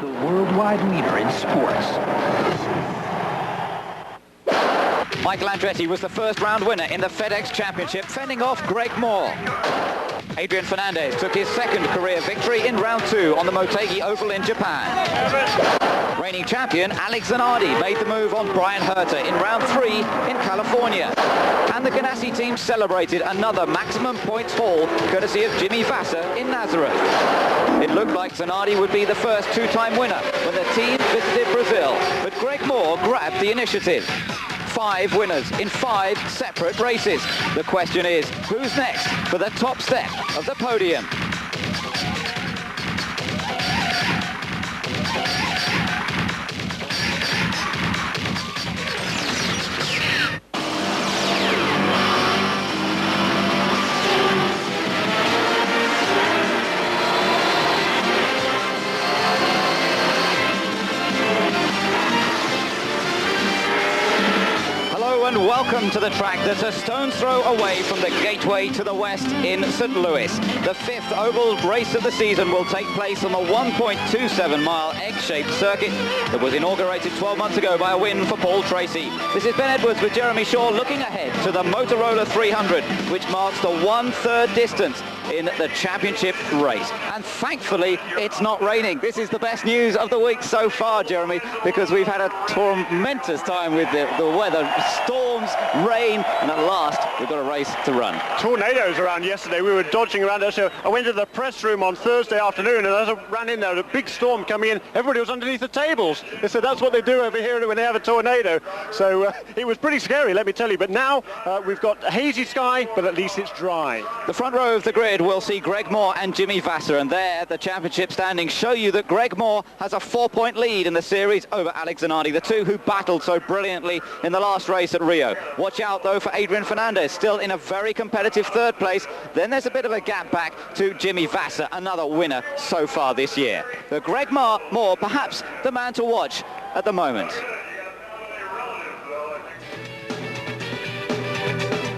the worldwide leader in sports. Michael Andretti was the first round winner in the FedEx Championship, fending off Greg Moore. Adrian Fernandez took his second career victory in round 2 on the Motegi Oval in Japan. Reigning champion Alex Zanardi made the move on Brian Herter in round 3 in California. And the Ganassi team celebrated another maximum points haul courtesy of Jimmy Vasser in Nazareth. It looked like Zanardi would be the first 2-time winner when the team visited Brazil, but Greg Moore grabbed the initiative. 5 winners in 5 separate races. The question is, who's next for the top step of the podium? And welcome to the track that's a stone's throw away from the gateway to the west in St. Louis. The 5th oval race of the season will take place on the 1.27-mile egg-shaped circuit that was inaugurated 12 months ago by a win for Paul Tracy. This is Ben Edwards with Jeremy Shaw looking ahead to the Motorola 300, which marks the 1/3 distance in the championship race. And thankfully, it's not raining. This is the best news of the week so far, Jeremy, because we've had a tremendous time with the weather. Storms, rain, and at last, we've got a race to run. Tornadoes around yesterday. We were dodging around there, so I went to the press room on Thursday afternoon, and as I ran in there, a big storm coming in, everybody was underneath the tables. They said that's what they do over here when they have a tornado. So it was pretty scary, let me tell you. But now we've got a hazy sky, but at least it's dry. The front row of the grid will see Greg Moore and Jimmy Vasser, and there the championship standings show you that Greg Moore has a 4-point lead in the series over Alex Zanardi, the two who battled so brilliantly in the last race at Rio. Watch out though for Adrian Fernandez, still in a very competitive 3rd place. Then there's a bit of a gap back to Jimmy Vasser, another winner so far this year. But Greg Moore, perhaps the man to watch at the moment.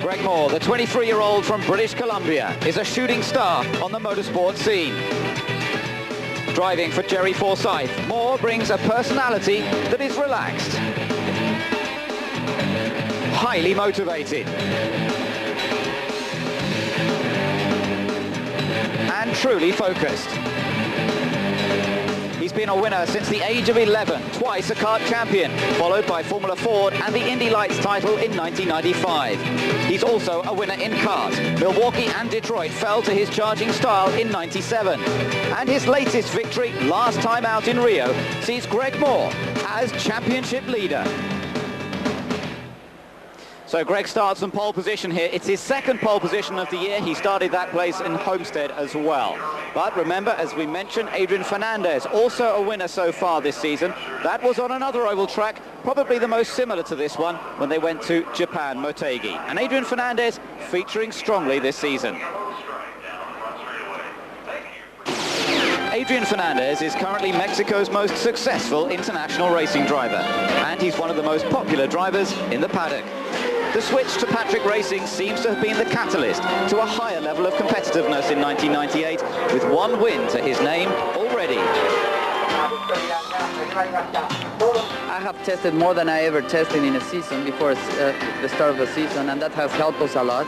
Greg Moore, the 23-year-old from British Columbia, is a shooting star on the motorsport scene. Driving for Jerry Forsyth, Moore brings a personality that is relaxed, highly motivated, and truly focused. He's been a winner since the age of 11, twice a kart champion, followed by Formula Ford and the Indy Lights title in 1995. He's also a winner in kart. Milwaukee and Detroit fell to his charging style in 97. And his latest victory, last time out in Rio, sees Greg Moore as championship leader. So Greg starts on pole position here. It's his 2nd pole position of the year. He started that place in Homestead as well. But remember, as we mentioned, Adrian Fernandez, also a winner so far this season. That was on another oval track, probably the most similar to this one, when they went to Japan, Motegi. And Adrian Fernandez featuring strongly this season. Adrian Fernandez is currently Mexico's most successful international racing driver, and he's one of the most popular drivers in the paddock. The switch to Patrick Racing seems to have been the catalyst to a higher level of competitiveness in 1998, with 1 win to his name already. I have tested more than I ever tested in a season before the start of the season, and that has helped us a lot.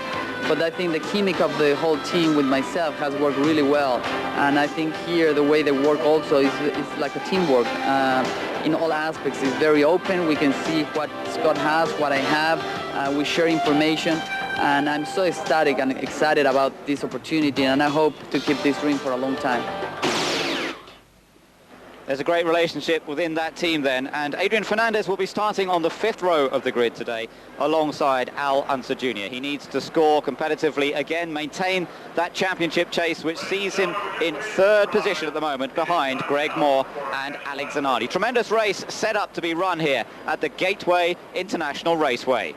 But I think the chemic of the whole team with myself has worked really well. And I think here the way they work also is like a teamwork. In all aspects, it's very open. We can see what Scott has, what I have. We share information. And I'm so ecstatic and excited about this opportunity. And I hope to keep this dream for a long time. There's a great relationship within that team then, and Adrian Fernandez will be starting on the 5th row of the grid today alongside Al Unser Jr. He needs to score competitively again, maintain that championship chase, which sees him in 3rd position at the moment behind Greg Moore and Alex Zanardi. Tremendous race set up to be run here at the Gateway International Raceway.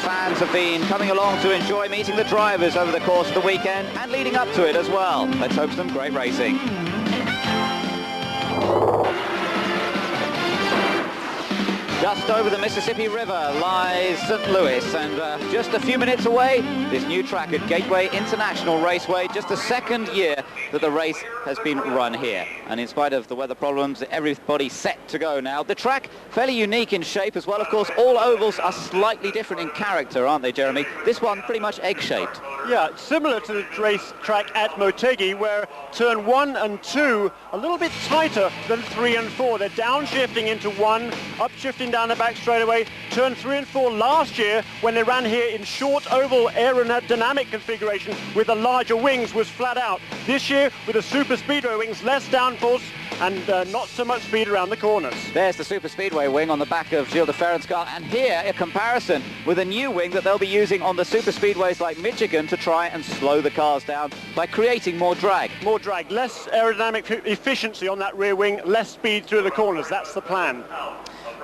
Fans have been coming along to enjoy meeting the drivers over the course of the weekend and leading up to it as well. Let's hope some great racing. Just over the Mississippi River lies St. Louis, and just a few minutes away, this new track at Gateway International Raceway, just the second year that the race has been run here. And in spite of the weather problems, everybody's set to go now. The track, fairly unique in shape as well. Of course, all ovals are slightly different in character, aren't they, Jeremy? This one pretty much egg-shaped. Yeah, similar to the race track at Motegi, where turn 1 and 2 a little bit tighter than 3 and 4. They're downshifting into 1, upshifting down the back straightaway. Turn 3 and 4 last year, when they ran here in short oval aerodynamic configuration with the larger wings, was flat out. This year, with the super speedway wings, less downforce and not so much speed around the corners. There's the super speedway wing on the back of Gilles de Ferran's car, and here a comparison with a new wing that they'll be using on the super speedways like Michigan to try and slow the cars down by creating more drag. More drag, less aerodynamic efficiency on that rear wing, less speed through the corners. That's the plan.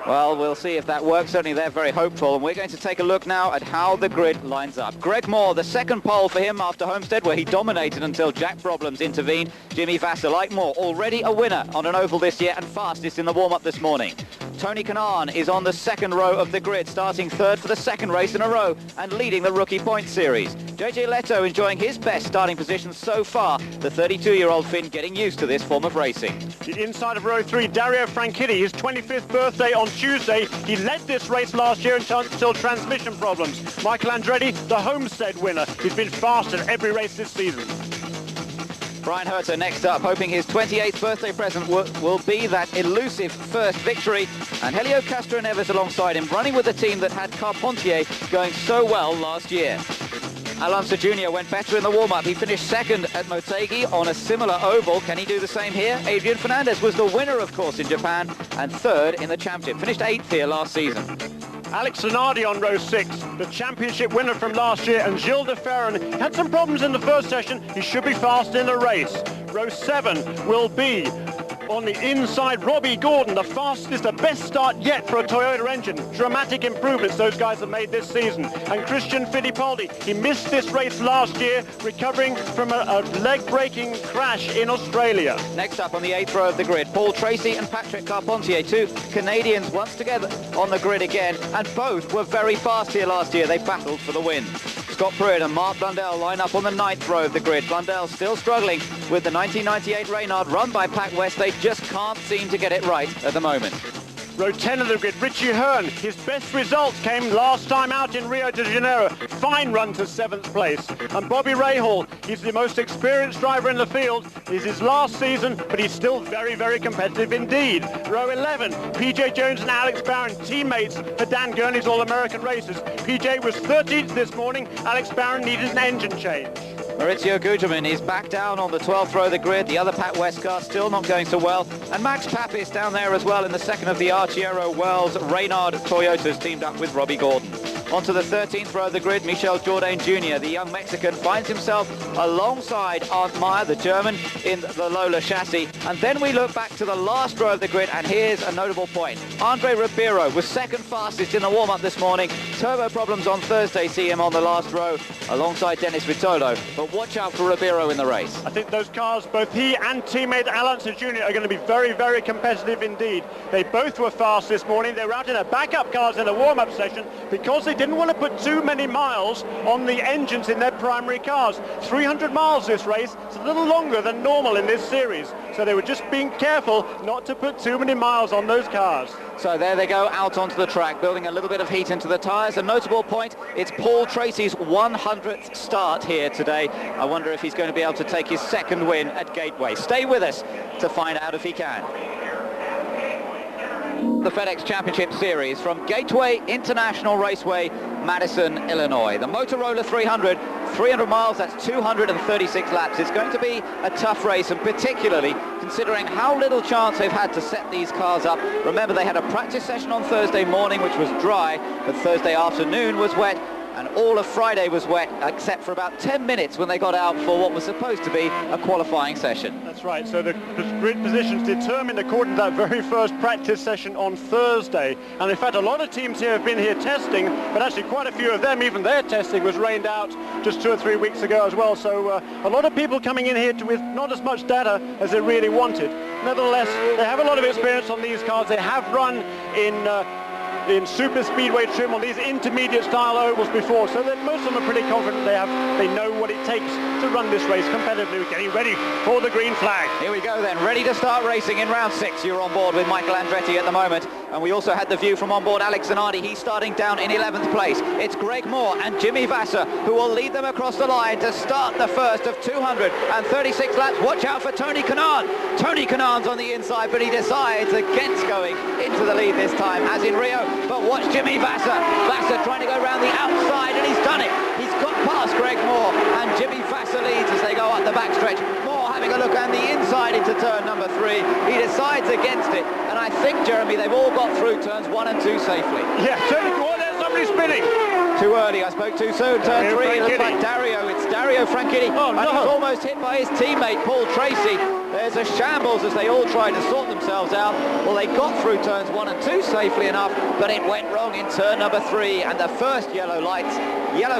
Well, we'll see if that works. Certainly they're very hopeful, and we're going to take a look now at how the grid lines up. Greg Moore, the second pole for him after Homestead, where he dominated until Jack Problems intervened. Jimmy Vasser, like Moore, already a winner on an oval this year and fastest in the warm-up this morning. Tony Canan is on the second row of the grid, starting third for the second race in a row and leading the rookie point series. JJ Leto enjoying his best starting position so far, the 32-year-old Finn getting used to this form of racing. The inside of row 3, Dario Franchitti, his 25th birthday on Tuesday. He led this race last year until transmission problems. Michael Andretti, the Homestead winner. He's been fast at every race this season. Brian Herter next up, hoping his 28th birthday present will be that elusive first victory. And Helio Castroneves alongside him, running with the team that had Carpentier going so well last year. Alonso Jr. went better in the warm-up. He finished second at Motegi on a similar oval. Can he do the same here? Adrian Fernandez was the winner, of course, in Japan, and third in the championship. Finished 8th here last season. Alex Zanardi on row 6, the championship winner from last year, and Gilles de Ferran had some problems in the first session. He should be fast in the race. Row 7 will be on the inside, Robbie Gordon, the fastest, the best start yet for a Toyota engine. Dramatic improvements those guys have made this season. And Christian Fittipaldi, he missed this race last year, recovering from a leg-breaking crash in Australia. Next up on the 8th row of the grid, Paul Tracy and Patrick Carpentier, two Canadians once together on the grid again, and both were very fast here last year. They battled for the win. Scott Pruitt and Mark Blundell line up on the 9th row of the grid. Blundell still struggling with the 1998 Reynard run by Pac West. They just can't seem to get it right at the moment. Row 10 of the grid, Richie Hearn. His best results came last time out in Rio de Janeiro. Fine run to 7th place. And Bobby Rahal, he's the most experienced driver in the field. It's his last season, but he's still very, very competitive indeed. Row 11, PJ Jones and Alex Barron, teammates for Dan Gurney's All-American races. PJ was 13th this morning. Alex Barron needed an engine change. Maurizio Gugelmin is back down on the 12th row of the grid. The other Pat West car still not going so well. And Max Papis down there as well in the second of the Arciero Wells Reynard Toyotas, teamed up with Robbie Gordon. Onto the 13th row of the grid, Michel Jourdain Jr., the young Mexican, finds himself alongside Arndt Meyer, the German, in the Lola chassis. And then we look back to the last row of the grid, and here's a notable point. Andre Ribeiro was second fastest in the warm-up this morning. Turbo problems on Thursday see him on the last row alongside Dennis Vitolo. But watch out for Ribeiro in the race. I think those cars, both he and teammate Alonso Jr. are going to be very, very competitive indeed. They both were fast this morning. They were out in their backup cars in the warm-up session because they didn't want to put too many miles on the engines in their primary cars. 300 miles this race. It's a little longer than normal in this series. So they were just being careful not to put too many miles on those cars. So there they go out onto the track, building a little bit of heat into the tyres. A notable point, it's Paul Tracy's 100th start here today. I wonder if he's going to be able to take his second win at Gateway. Stay with us to find out if he can. The FedEx Championship Series from Gateway International Raceway, Madison, Illinois. The Motorola 300 miles, that's 236 laps. It's going to be a tough race, and particularly considering how little chance they've had to set these cars up. Remember, they had a practice session on Thursday morning, which was dry, but Thursday afternoon was wet, and all of Friday was wet, except for about 10 minutes when they got out for what was supposed to be a qualifying session. That's right, so the grid positions determined according to that very first practice session on Thursday. And in fact, a lot of teams here have been here testing, but actually quite a few of them, even their testing was rained out just 2 or 3 weeks ago as well. So a lot of people coming in here with not as much data as they really wanted. Nevertheless, they have a lot of experience on these cars. They have run in in super speedway trim on these intermediate style ovals before, so that most of them are pretty confident they know what it takes to run this race competitively. We're getting ready for the green flag. Here we go then, ready to start racing in round 6. You're on board with Michael Andretti at the moment, and we also had the view from on board Alex Zanardi. He's starting down in 11th place. It's Greg Moore and Jimmy Vasser who will lead them across the line to start the first of 236 laps. Watch out for Tony Canan. Tony Canan's on the inside, but he decides against going into the lead this time, as in Rio. But watch Jimmy Vasser. Vasser trying to go around the outside, and he's done it. He's got past Greg Moore, and Jimmy Vasser leads as they go up the backstretch. Moore having a look on the inside into turn number 3. He decides against it, and I think, Jeremy, they've all got through turns 1 and 2 safely. Yeah, turning forward, there's somebody spinning. Too early, I spoke too soon. Turn 3, it looks like Dario. It's Dario Franchitti, oh, no. And he's almost hit by his teammate, Paul Tracy. There's a shambles as they all try to sort themselves out. Well, they got through turns 1 and 2 safely enough, but it went wrong in turn number 3, and the first yellow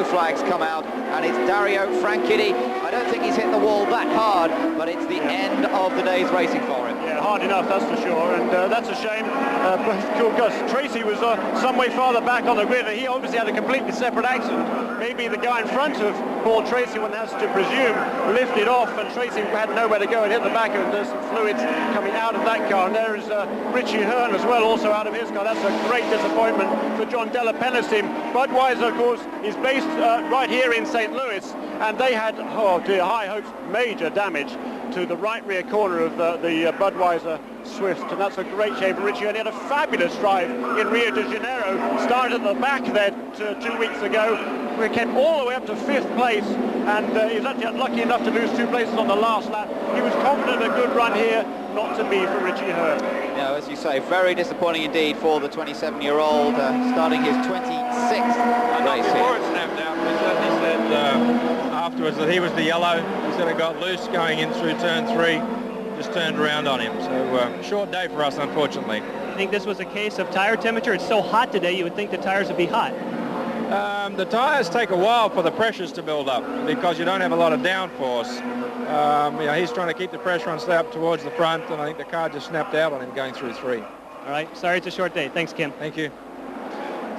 flags come out, and it's Dario Franchitti. I don't think he's hit the wall that hard, but it's the end of the day's racing for him. Yeah, hard enough, that's for sure, and that's a shame, because Tracy was some way farther back on the grid, and he obviously had a completely separate accident. Maybe the guy in front of Paul Tracy, one has to presume, lifted off, and Tracy had nowhere to go and hit the back, and there's some fluids coming out of that car, and there is Richie Hearn as well, also out of his car. That's a great disappointment for John Della Penna's team. Budweiser, of course, is based right here in St. Louis, and they had, oh dear, high hopes, major damage to the right rear corner of the Budweiser Swift, and that's a great shame for Richie. And he had a fabulous drive in Rio de Janeiro, started at the back there 2 weeks ago. We came all the way up to 5th place, and he was actually unlucky enough to lose 2 places on the last lap. He was confident of a good run here, not to be for Richie Hearn. Yeah, as you say, very disappointing indeed for the 27-year-old, starting his 26th race here. Before it snapped out, he said afterwards that he was the yellow. He said it got loose going in through turn 3, just turned around on him. So short day for us, unfortunately. I think this was a case of tire temperature. It's so hot today, you would think the tires would be hot. The tires take a while for the pressures to build up because you don't have a lot of downforce. He's trying to keep the pressure on slap towards the front, and I think the car just snapped out on him going through 3. All right, sorry it's a short day. Thanks, Kim. Thank you.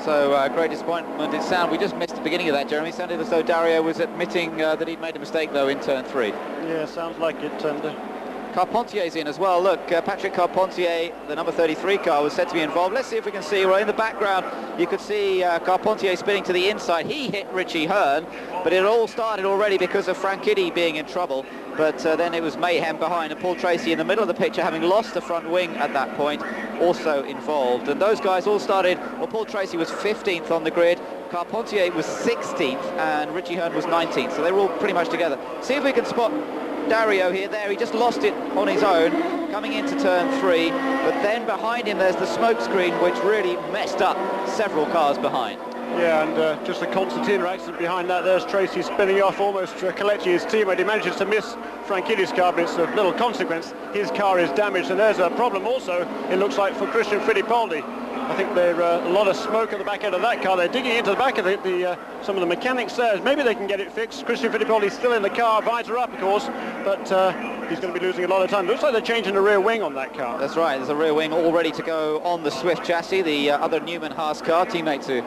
So great disappointment. It sounded, we just missed the beginning of that, Jeremy. It sounded as though Dario was admitting that he'd made a mistake, though, in turn 3. Yeah, sounds like it. And Carpentier's in as well. Look, Patrick Carpentier, the number 33 car, was said to be involved. Let's see if we can see. Right in the background, you could see Carpentier spinning to the inside. He hit Richie Hearn, but it all started already because of Franchitti being in trouble. But then it was mayhem behind, and Paul Tracy in the middle of the picture, having lost the front wing at that point, also involved. And those guys all started, well, Paul Tracy was 15th on the grid, Carpentier was 16th, and Richie Hearn was 19th. So they were all pretty much together. See if we can spot Dario here. There, he just lost it on his own coming into turn 3, but then behind him there's the smoke screen, which really messed up several cars behind. Yeah, and just a concertina accident behind that. There's Tracy spinning off, almost collecting his teammate. He manages to miss Franchitti's car, but it's of little consequence. His car is damaged, and there's a problem also, it looks like, for Christian Fittipaldi. I think there's a lot of smoke at the back end of that car. They're digging into the back of some of the mechanics there. Maybe they can get it fixed. Christian Fittipaldi's still in the car, visor up, of course, but he's going to be losing a lot of time. Looks like they're changing the rear wing on that car. That's right, there's a rear wing all ready to go on the Swift chassis, the other Newman Haas car, teammate to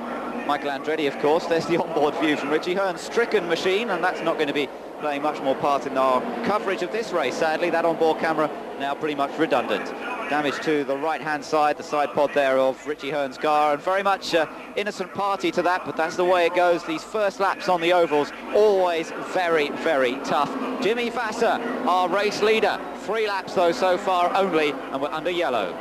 Michael Andretti, of course. There's the onboard view from Richie Hearn's stricken machine, and that's not going to be playing much more part in our coverage of this race, sadly. That onboard camera now pretty much redundant. Damage to the right-hand side, the side pod there of Richie Hearn's car, and very much innocent party to that, but that's the way it goes. These first laps on the ovals, always very, very tough. Jimmy Vasser, our race leader. 3 laps, though, so far only, and we're under yellow.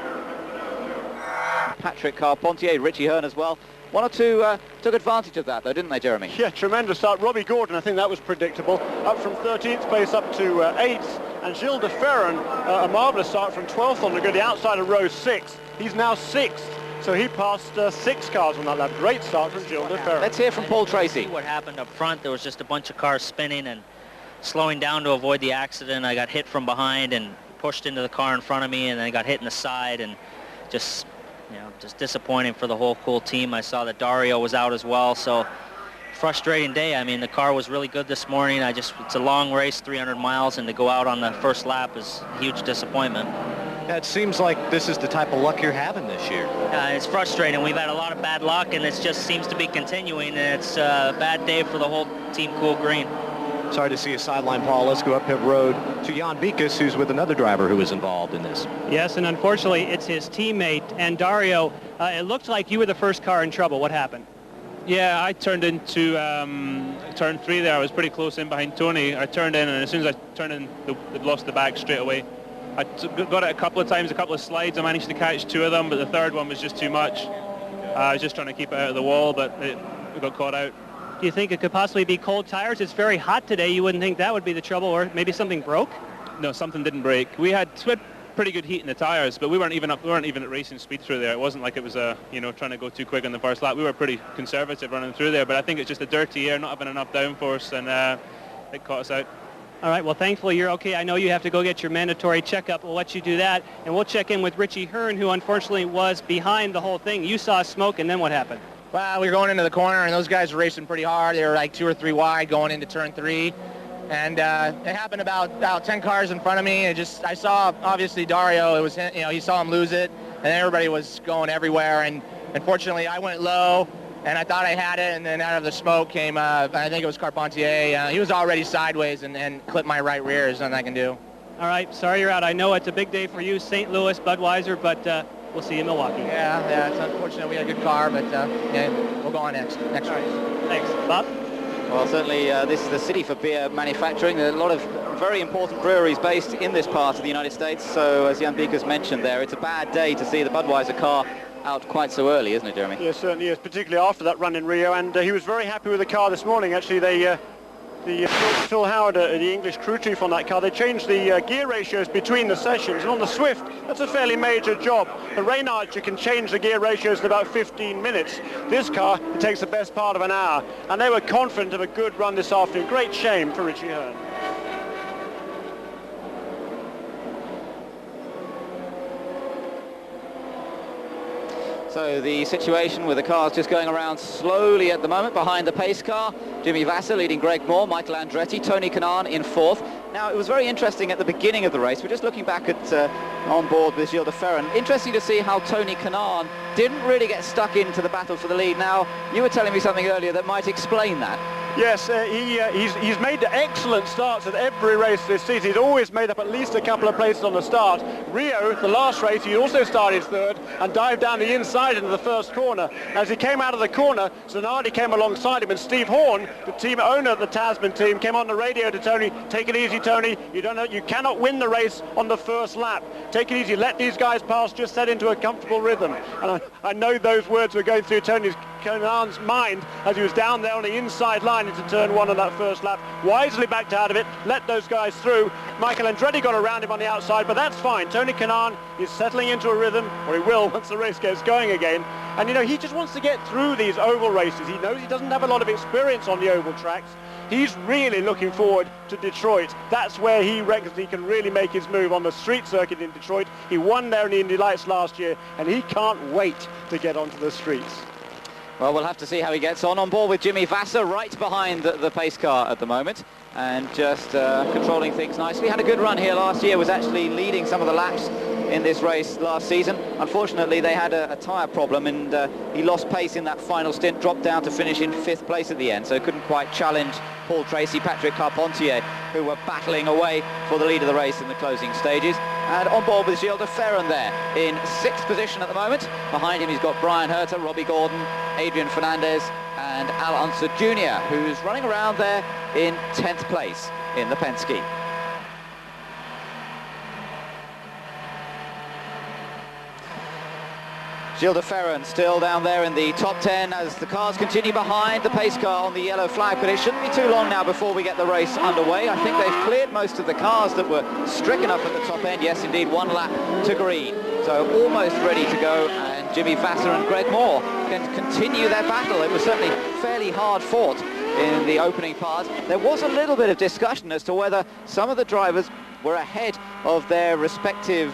Patrick Carpentier, Richie Hearn as well. 1 or 2 took advantage of that, though, didn't they, Jeremy? Yeah, tremendous start. Robbie Gordon, I think that was predictable. Up from 13th place up to 8th. And Gilles de Ferran, a marvellous start from 12th on the grid, the outside of row 6. He's now 6th. So he passed 6 cars on that lap. Great start from Gilles de Ferran. Let's hear from Paul Tracy. What happened up front, there was just a bunch of cars spinning and slowing down to avoid the accident. I got hit from behind and pushed into the car in front of me, and then I got hit in the side, and just disappointing for the whole cool team. I saw that Dario was out as well, so frustrating day. I mean, the car was really good this morning. It's a long race, 300 miles, and to go out on the first lap is a huge disappointment. It seems like this is the type of luck you're having this year. It's frustrating. We've had a lot of bad luck, and it just seems to be continuing, and it's a bad day for the whole Team Cool Green. Sorry to see you sideline, Paul. Let's go up pit road to Jan Bikas, who's with another driver who was involved in this. Yes, and unfortunately, it's his teammate. And Dario, it looked like you were the first car in trouble. What happened? Yeah, I turned into turn 3 there. I was pretty close in behind Tony. I turned in, and as soon as I turned in, they'd lost the back straight away. I got it a couple of times, a couple of slides. I managed to catch 2 of them, but the third one was just too much. I was just trying to keep it out of the wall, but we got caught out. Do you think it could possibly be cold tires? It's very hot today. You wouldn't think that would be the trouble, or maybe something broke? No, something didn't break. We had pretty good heat in the tires, but we weren't even at racing speed through there. It wasn't like it was trying to go too quick on the first lap. We were pretty conservative running through there, but I think it's just the dirty air, not having enough downforce, and it caught us out. All right, well, thankfully you're okay. I know you have to go get your mandatory checkup. We'll let you do that, and we'll check in with Richie Hearn, who unfortunately was behind the whole thing. You saw smoke, and then what happened? Well, we were going into the corner, and those guys were racing pretty hard. They were like 2 or 3 wide going into turn 3. And it happened about 10 cars in front of me. I saw, obviously, Dario. It was, he saw him lose it, and everybody was going everywhere. And unfortunately, I went low, and I thought I had it, and then out of the smoke came, I think it was Carpentier. He was already sideways and clipped my right rear. There's nothing I can do. All right, sorry you're out. I know it's a big day for you, St. Louis, Budweiser, but we'll see you in Milwaukee. Yeah, it's unfortunate we had a good car, but yeah, we'll go on next race. Thanks. Bob? Well, certainly this is the city for beer manufacturing. There are a lot of very important breweries based in this part of the United States. So as Jan Bikas mentioned there, it's a bad day to see the Budweiser car out quite so early, isn't it, Jeremy? Yes, certainly is, particularly after that run in Rio. And he was very happy with the car this morning. Actually, Phil Howard, the English crew chief on that car, they changed the gear ratios between the sessions. And on the Swift, that's a fairly major job. The Rain Archer can change the gear ratios in about 15 minutes. This car, it takes the best part of an hour. And they were confident of a good run this afternoon. Great shame for Richie Hearn. So the situation with the cars just going around slowly at the moment behind the pace car. Jimmy Vasser leading Greg Moore, Michael Andretti, Tony Canan in 4th. Now, it was very interesting at the beginning of the race. We're just looking back at on board with Gilles de Ferran. Interesting to see how Tony Canan didn't really get stuck into the battle for the lead. Now, you were telling me something earlier that might explain that. Yes, he's made excellent starts at every race this season. He's always made up at least a couple of places on the start. Rio, the last race, he also started 3rd and dived down the inside into the first corner. As he came out of the corner, Zanardi came alongside him, and Steve Horn, the team owner of the Tasman team, came on the radio to Tony, "Take it easy, Tony. You cannot win the race on the first lap. Take it easy. Let these guys pass. Just set into a comfortable rhythm." And I know those words were going through Canan's mind as he was down there on the inside line into turn 1 on that first lap. Wisely backed out of it, let those guys through. Michael Andretti got around him on the outside, but that's fine. Tony Canan is settling into a rhythm, or he will once the race gets going again. And he just wants to get through these oval races. He knows he doesn't have a lot of experience on the oval tracks. He's really looking forward to Detroit. That's where he reckons he can really make his move on the street circuit in Detroit. He won there in the Indy Lights last year, and he can't wait to get onto the streets. Well, we'll have to see how he gets on board with Jimmy Vasser right behind the pace car at the moment, and just controlling things nicely. Had a good run here last year, was actually leading some of the laps in this race last season. Unfortunately, they had a tyre problem, and he lost pace in that final stint, dropped down to finish in 5th place at the end, so couldn't quite challenge Paul Tracy, Patrick Carpentier, who were battling away for the lead of the race in the closing stages. And on board with Gilles de Ferran there in 6th position at the moment. Behind him he's got Brian Herter, Robbie Gordon, Adrian Fernandez and Al Unser Jr., who's running around there in 10th place in the Penske. Gilles de Ferran still down there in the top 10 as the cars continue behind the pace car on the yellow flag, but it shouldn't be too long now before we get the race underway. I think they've cleared most of the cars that were stricken up at the top end. Yes, indeed, 1 lap to green. So almost ready to go, and Jimmy Vasser and Greg Moore can continue their battle. It was certainly fairly hard fought in the opening part. There was a little bit of discussion as to whether some of the drivers were ahead of their respective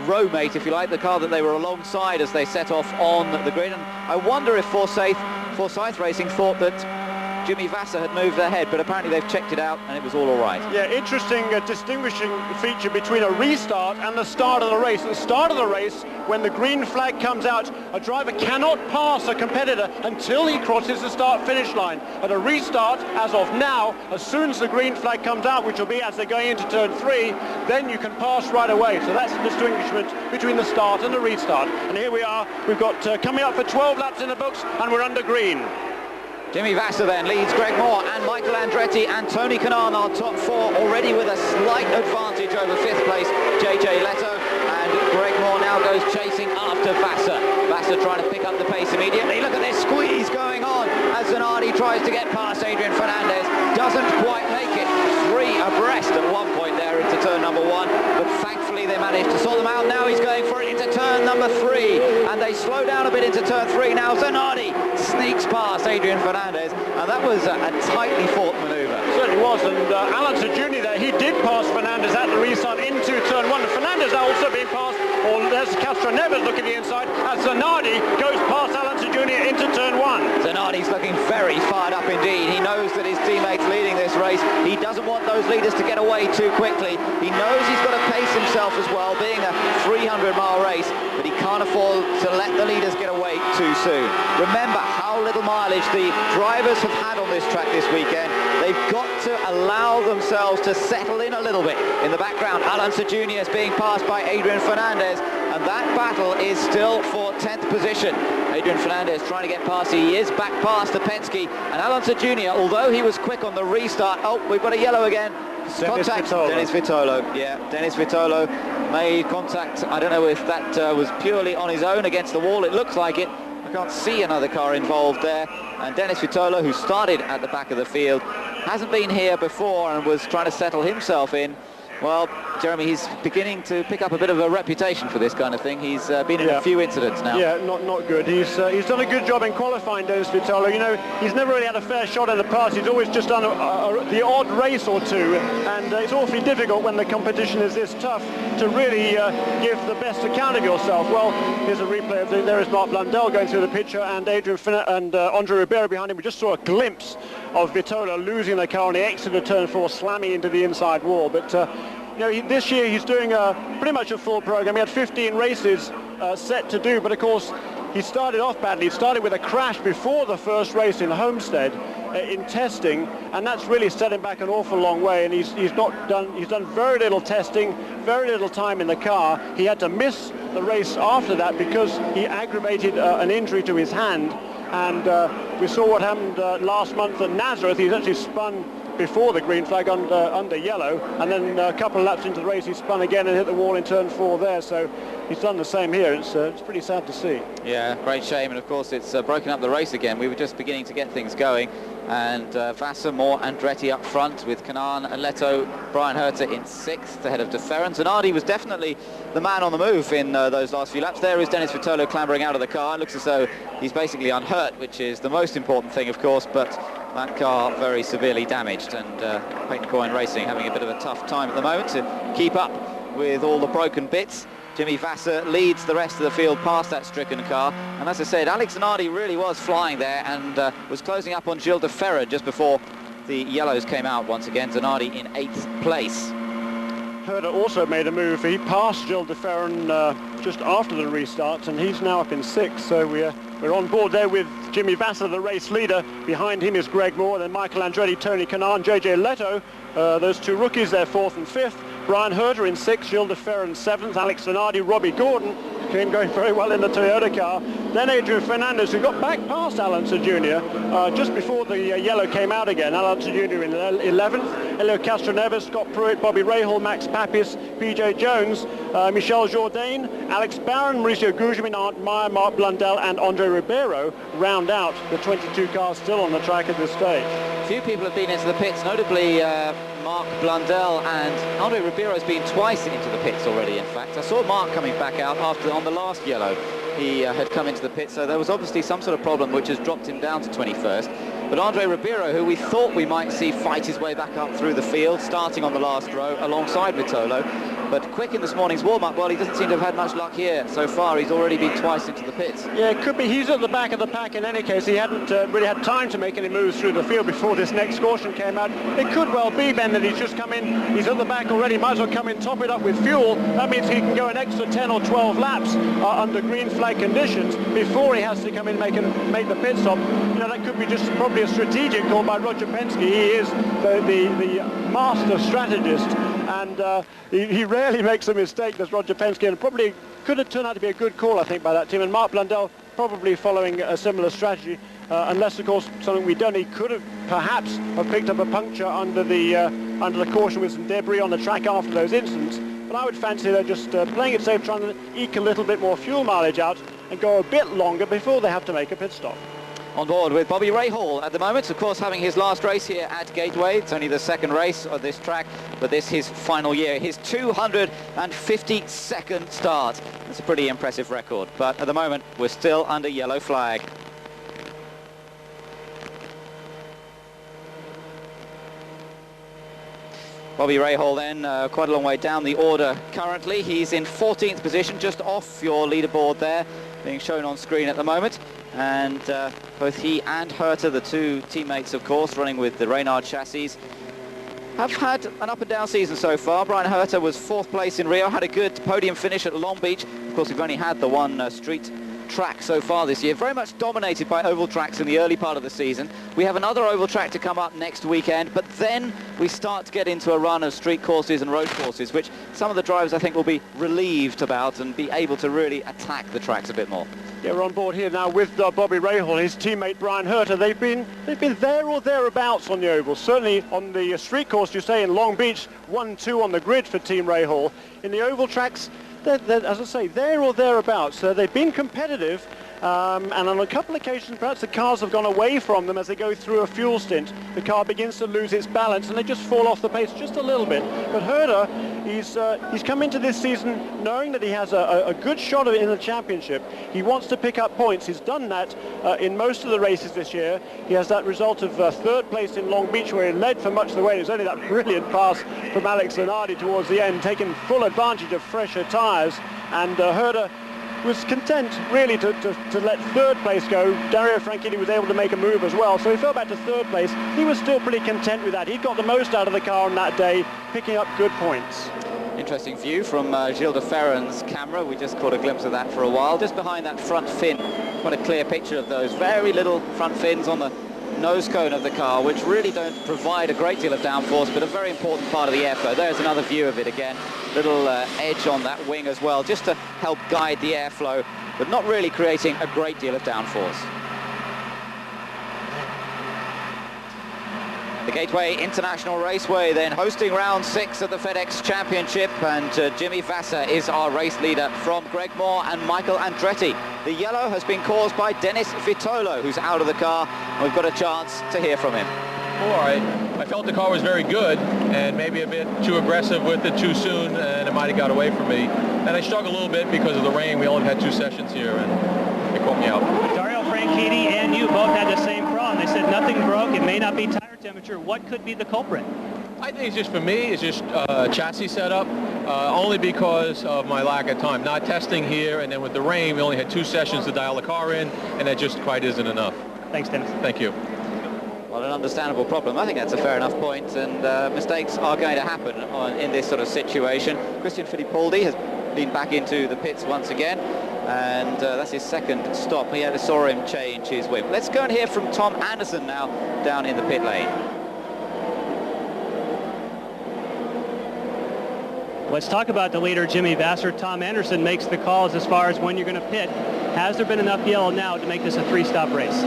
row mate, if you like, the car that they were alongside as they set off on the grid. And I wonder if Forsyth Racing thought that Jimmy Vasser had moved ahead, but apparently they've checked it out and it was all right. Yeah, interesting distinguishing feature between a restart and the start of the race. At the start of the race, when the green flag comes out, a driver cannot pass a competitor until he crosses the start-finish line. At a restart, as of now, as soon as the green flag comes out, which will be as they're going into turn 3, then you can pass right away. So that's the distinguishment between the start and the restart. And here we are, we've got coming up for 12 laps in the books, and we're under green. Jimmy Vasser then leads Greg Moore and Michael Andretti and Tony Canan, our top 4, already with a slight advantage over 5th place JJ Leto, and Greg Moore now goes chasing after Vasser. Vasser trying to pick up the pace immediately. Look at this squeeze going on as Zanardi tries to get past Adrian Fernandez, doesn't quite make it. 3 abreast at one point there into turn number 1, but thankfully they managed to sort them out. Now he's going for it into turn number 3, and they slow down a bit into turn 3. Now Zanardi sneaks past Adrian Fernandez, and that was a tightly fought manoeuvre. Certainly was, and Alonso Jr. there, he did pass Fernandez at the restart into turn 1. Fernandez also being passed, or there's Castro Neves looking the inside, as Zanardi goes past Alonso Jr. into turn 1. Zanardi's looking very fired up indeed. He knows that his teammate's leading this race. He doesn't want those leaders to get away too quickly. He knows he's got to pace himself as well, being a 300-mile race, but he can't afford to let the leaders get away too soon. Remember how little mileage the drivers have had on this track this weekend. They've got to allow themselves to settle in a little bit. In the background, Alonso Jr. is being passed by Adrian Fernandez, and that battle is still for 10th position. Adrian Fernandez trying to get past. He is back past the Penske, and Alonso Jr., although he was quick on the restart. Oh, we've got a yellow again. Contact. Dennis Vitolo. Yeah, Dennis Vitolo made contact. I don't know if that was purely on his own against the wall. It looks like it. I can't see another car involved there. And Dennis Vitolo, who started at the back of the field, hasn't been here before and was trying to settle himself in. Well, Jeremy, he's beginning to pick up a bit of a reputation for this kind of thing. He's been in a few incidents now. Yeah, not good. He's done a good job in qualifying, Dennis Vitolo. You know, he's never really had a fair shot in the past. He's always just done the odd race or two, and it's awfully difficult when the competition is this tough to really give the best account of yourself. Well, here's a replay of there is Mark Blundell going through the picture, and Andre Ribeiro behind him. We just saw a glimpse of Vitolo losing the car on the exit of turn 4, slamming into the inside wall. But you know, this year he's doing pretty much a full program. He had 15 races set to do, but of course he started off badly. He started with a crash before the first race in Homestead in testing, and that's really set him back an awful long way. And he's done very little testing, very little time in the car. He had to miss the race after that because he aggravated an injury to his hand. And we saw what happened last month at Nazareth. He's actually spun before the green flag under yellow, and then a couple of laps into the race he spun again and hit the wall in turn 4 there. So he's done the same here. It's pretty sad to see. Yeah, great shame, and of course it's broken up the race again. We were just beginning to get things going, and Vasser, Moore, Andretti up front with Canan, Leto, Brian Herter in 6th ahead of De Ferran. Zanardi was definitely the man on the move in those last few laps. There is Dennis Vitolo clambering out of the car. It looks as though he's basically unhurt, which is the most important thing, of course, but that car very severely damaged, and Peyton Coyne Racing having a bit of a tough time at the moment to keep up with all the broken bits. Jimmy Vasser leads the rest of the field past that stricken car, and as I said, Alex Zanardi really was flying there and was closing up on Gilles de Ferran just before the yellows came out once again. Zanardi in 8th place. Herder also made a move. He passed Gilles de Ferran just after the restart, and he's now up in 6th, so we're on board there with Jimmy Vasser, the race leader. Behind him is Greg Moore, then Michael Andretti, Tony Canan, JJ Leto. Those two rookies, they're 4th and 5th. Brian Herter in 6th, Gilles de Ferran 7th, Alex Zanardi, Robbie Gordon came going very well in the Toyota car. Then Adrian Fernandez, who got back past Alonso Jr. Just before the yellow came out again. Alonso Jr. in 11th, Helio Castroneves, Scott Pruitt, Bobby Rahal, Max Papis, PJ Jones, Michel Jourdain, Alex Barron, Mauricio Guggenheim, Art Meyer, Mark Blundell and Andre Ribeiro round out the 22 cars still on the track at this stage. A few people have been into the pits, notably Mark Blundell, and Andre Ribeiro's been twice into the pits already, in fact. I saw Mark coming back out on the last yellow. He had come into the pit, so there was obviously some sort of problem which has dropped him down to 21st. But Andre Ribeiro, who we thought we might see fight his way back up through the field, starting on the last row alongside Vitolo, but quick in this morning's warm-up, well, he doesn't seem to have had much luck here so far. He's already been twice into the pits. Yeah, it could be he's at the back of the pack in any case. He hadn't really had time to make any moves through the field before this next caution came out. It could well be, Ben, that he's just come in, he's at the back already, might as well come in, top it up with fuel. That means he can go an extra 10 or 12 laps under green flag conditions before he has to come in and make the pit stop. You know, that could be just probably a strategic call by Roger Penske. He is the master strategist, and he rarely makes a mistake, does Roger Penske, and probably could have turned out to be a good call, I think, by that team. And Mark Blundell probably following a similar strategy, unless, of course, something we've done. He could have perhaps picked up a puncture under the caution with some debris on the track after those incidents. But I would fancy they're just playing it safe, trying to eke a little bit more fuel mileage out and go a bit longer before they have to make a pit stop. On board with Bobby Rahal at the moment, of course, having his last race here at Gateway. It's only the second race of this track, but this his final year. His 252nd start. That's a pretty impressive record, but at the moment we're still under yellow flag. Bobby Rahal then quite a long way down the order currently. He's in 14th position, just off your leaderboard there, being shown on screen at the moment. And both he and Herta, the two teammates, of course, running with the Reynard chassis, have had an up and down season so far. Brian Herta was 4th place in Rio, had a good podium finish at Long Beach. Of course, we've only had the one street track so far this year, very much dominated by oval tracks in the early part of the season. We have another oval track to come up next weekend, but then we start to get into a run of street courses and road courses, which some of the drivers, I think, will be relieved about and be able to really attack the tracks a bit more. Yeah, we're on board here now with Bobby Rahal, his teammate Brian Herta. They've been there or thereabouts on the oval. Certainly on the street course, you say, in Long Beach, 1-2 on the grid for Team Rahal. In the oval tracks, they're, as I say, there or thereabouts. They've been competitive, and on a couple of occasions, perhaps the cars have gone away from them as they go through a fuel stint. The car begins to lose its balance, and they just fall off the pace just a little bit. But Herta, he's come into this season knowing that he has a good shot in the championship. He wants to pick up points. He's done that in most of the races this year. He has that result of 3rd place in Long Beach, where he led for much of the way. It was only that brilliant pass from Alex Zanardi towards the end, taking full advantage of fresher tyres. And Herta was content really to let 3rd place go. Dario Franchitti was able to make a move as well, so he fell back to 3rd place. He was still pretty content with that. He got the most out of the car on that day, picking up good points. Interesting view from Gilles de Ferran's camera. We just caught a glimpse of that for a while. Just behind that front fin, quite a clear picture of those very little front fins on the nose cone of the car, which really don't provide a great deal of downforce, but a very important part of the airflow. There's another view of it again. Little edge on that wing as well, just to help guide the airflow, but not really creating a great deal of downforce. The Gateway International Raceway then hosting round 6 of the FedEx Championship, and Jimmy Vasser is our race leader from Greg Moore and Michael Andretti. The yellow has been caused by Dennis Vitolo, who's out of the car, and we've got a chance to hear from him. All right. I felt the car was very good and maybe a bit too aggressive with it too soon, and it might have got away from me. And I struggled a little bit because of the rain. We only had 2 sessions here, and it caught me out. Dario Franchitti and you both had the same problem. They said nothing broke. It may not be tire temperature. What could be the culprit? I think it's just, for me, it's just chassis setup, only because of my lack of time. Not testing here, and then with the rain, we only had 2 sessions to dial the car in, and that just quite isn't enough. Thanks, Dennis. Thank you. Well, an understandable problem. I think that's a fair enough point, and mistakes are going to happen in this sort of situation. Christian Fittipaldi has been back into the pits once again, and that's his 2nd stop. We saw him change his whip. Let's go and hear from Tom Anderson now down in the pit lane. Let's talk about the leader, Jimmy Vasser. Tom Anderson makes the calls as far as when you're going to pit. Has there been enough yellow now to make this a 3-stop race?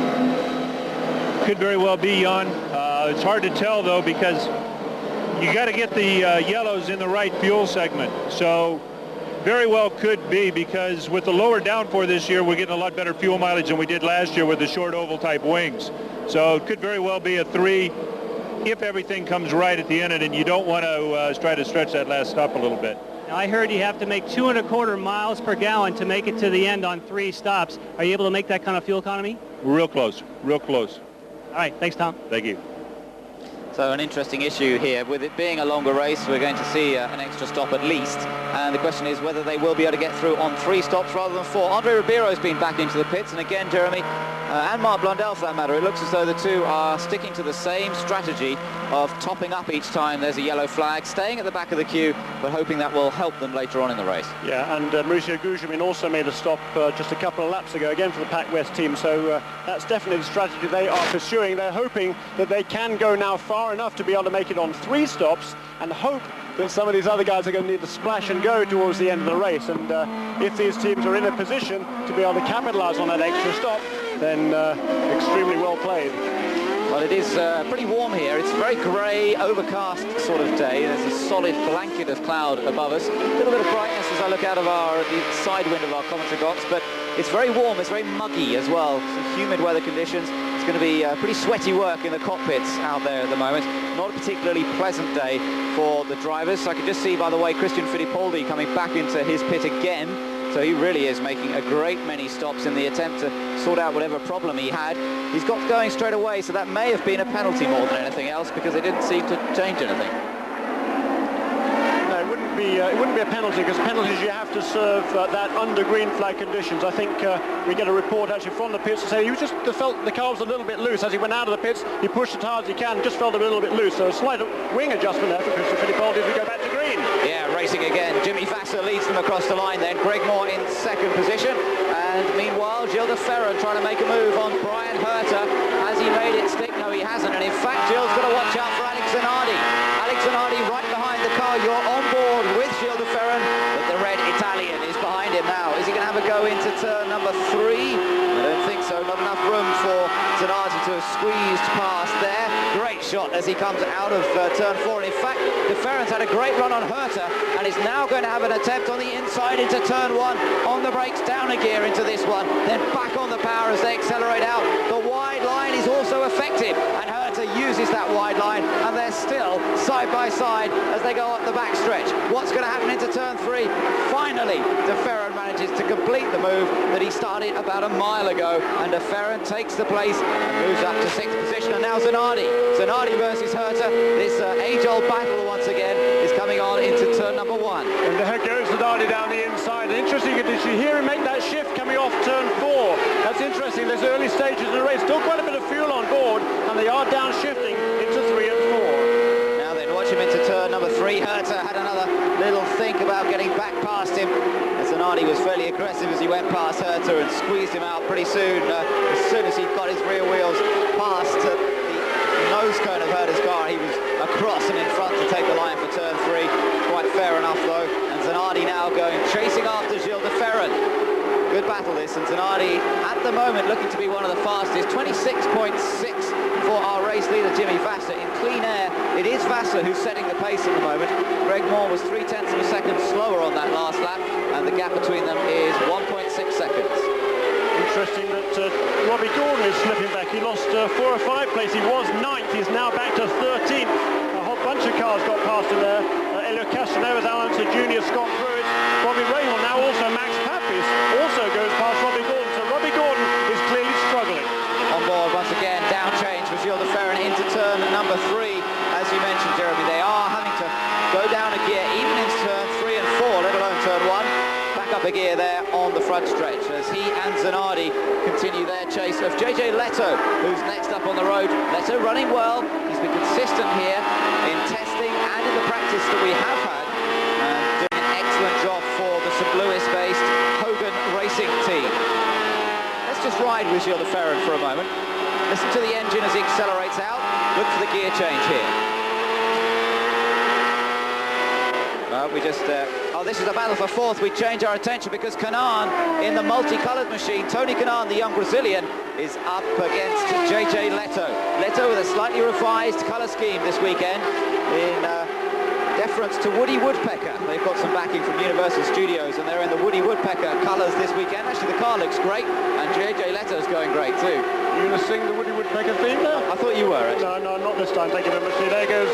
Could very well be, Jan. It's hard to tell, though, because you got to get the yellows in the right fuel segment. So very well could be, because with the lower downpour this year, we're getting a lot better fuel mileage than we did last year with the short oval type wings. So it could very well be a 3 if everything comes right at the end, and you don't want to try to stretch that last stop a little bit. Now, I heard you have to make 2.25 miles per gallon to make it to the end on 3 stops. Are you able to make that kind of fuel economy? Real close, real close. All right, thanks, Tom. Thank you. So an interesting issue here. With it being a longer race, we're going to see an extra stop at least. And the question is whether they will be able to get through on 3 stops rather than 4. Andre Ribeiro's been back into the pits. And again, Jeremy, and Mark Blundell for that matter, it looks as though the two are sticking to the same strategy of topping up each time there's a yellow flag, staying at the back of the queue, but hoping that will help them later on in the race. Yeah, and Mauricio Gugelmin also made a stop just a couple of laps ago, again for the Pac West team. So that's definitely the strategy they are pursuing. They're hoping that they can go now far enough to be able to make it on 3 stops and hope that some of these other guys are going to need to splash and go towards the end of the race. And if these teams are in a position to be able to capitalize on that extra stop, then extremely well played. Well, it is pretty warm here. It's a very grey, overcast sort of day. There's a solid blanket of cloud above us. A little bit of brightness as I look out of the side window of our commentary box, but it's very warm. It's very muggy as well. Some humid weather conditions. It's going to be pretty sweaty work in the cockpits out there at the moment. Not a particularly pleasant day for the drivers. So I can just see, by the way, Christian Fittipaldi coming back into his pit again. So he really is making a great many stops in the attempt to sort out whatever problem he had. He's got going straight away, so that may have been a penalty more than anything else, because it didn't seem to change anything. No, it wouldn't be a penalty, because penalties you have to serve that under green flag conditions. I think we get a report actually from the pits to say he was just felt the car was a little bit loose as he went out of the pits. He pushed as hard as he can, just felt a little bit loose. So a slight wing adjustment there for Christian Fittipaldi as we go back to green. Yeah, racing again. Jimmy Vasser leads them across the line then. Greg Moore in second position. And meanwhile, Gilles de Ferran trying to make a move on Brian Herter. Has he made it stick? No, he hasn't. And in fact, Gilles got to watch out for Alex Zanardi. Alex Zanardi right behind the car. You're on board with Gilles de Ferran, but the red Italian is behind him now. Is he going to have a go into turn number 3? I don't think so. Not enough room for Zanardi to have squeezed past there. Great shot as he comes out of turn 4. And in fact, de Ferran's had a great run on Herter and is now going to have an attempt on the inside into turn 1. On the brakes, down a gear into this one, then back on the power as they accelerate out. The wide line is also effective, and Herter uses that wide line, and they're still side by side as they go up the back stretch. What's going to happen into turn 3? Finally, de Ferran manages to complete the move that he started about a mile ago, and de Ferran takes the place and moves up to 6th position. And now Zanardi versus Herter. This age-old battle once again is coming on into turn number 1. And there goes Zanardi down the inside. Interesting, did you hear him make that shift coming off turn 4? That's interesting. There's early stages in the race. Still quite a bit of fuel on board, and they are downshifting into 3 and 4. Now then, watch him into turn number 3. Herter had another little think about getting back past him. Zanardi was fairly aggressive as he went past Herter and squeezed him out pretty soon. As soon as he got his rear wheels past the nose cone of Herter's car, he was across and in front to take the line for turn 3. Quite fair enough though. And Zanardi now going chasing after Gilles de Ferran. Good battle this, and Zanardi at the moment looking to be one of the fastest. 26.6 for our race leader Jimmy Vasser. In clean air, it is Vasser who's setting the pace at the moment. Greg Moore was 0.3 of a second slower on that last lap, and the gap between them is 1.6 seconds. Interesting that Robbie Gordon is slipping back. He lost 4 or 5 places. He was 9th. He's now back to 13th. A whole bunch of cars got past him there. Elio Castaneda's Alan Jr., Scott Pruitt, Bobby Rahal, now also Max Papis also goes past Robbie Gordon. So Robbie Gordon is clearly struggling. On board once again, down change for Gilles de Ferran into turn number 3. As you mentioned, Jeremy, they are having to go down a gear even in turn 3 and 4, let alone turn 1. Back up a gear there on the front stretch as he and Zanardi continue their chase of JJ Leto, who's next up on the road. Leto running well. He's been consistent here in testing and in the practice that we have had, and doing an excellent job for the St. Louis-based Hogan Racing team. Let's just ride with Gilles de Ferran for a moment. Listen to the engine as he accelerates out. Look for the gear change here. We just... oh, this is a battle for 4th. We change our attention because Canan in the multicoloured machine, Tony Canan, the young Brazilian, is up against JJ Leto. Leto with a slightly revised colour scheme this weekend in deference to Woody Woodpecker. They've got some backing from Universal Studios and they're in the Woody Woodpecker colours this weekend. Actually, the car looks great and JJ Leto's going great too. Are you going to sing the Woody Woodpecker theme now? I thought you were, actually. No, not this time. Thank you very much. There goes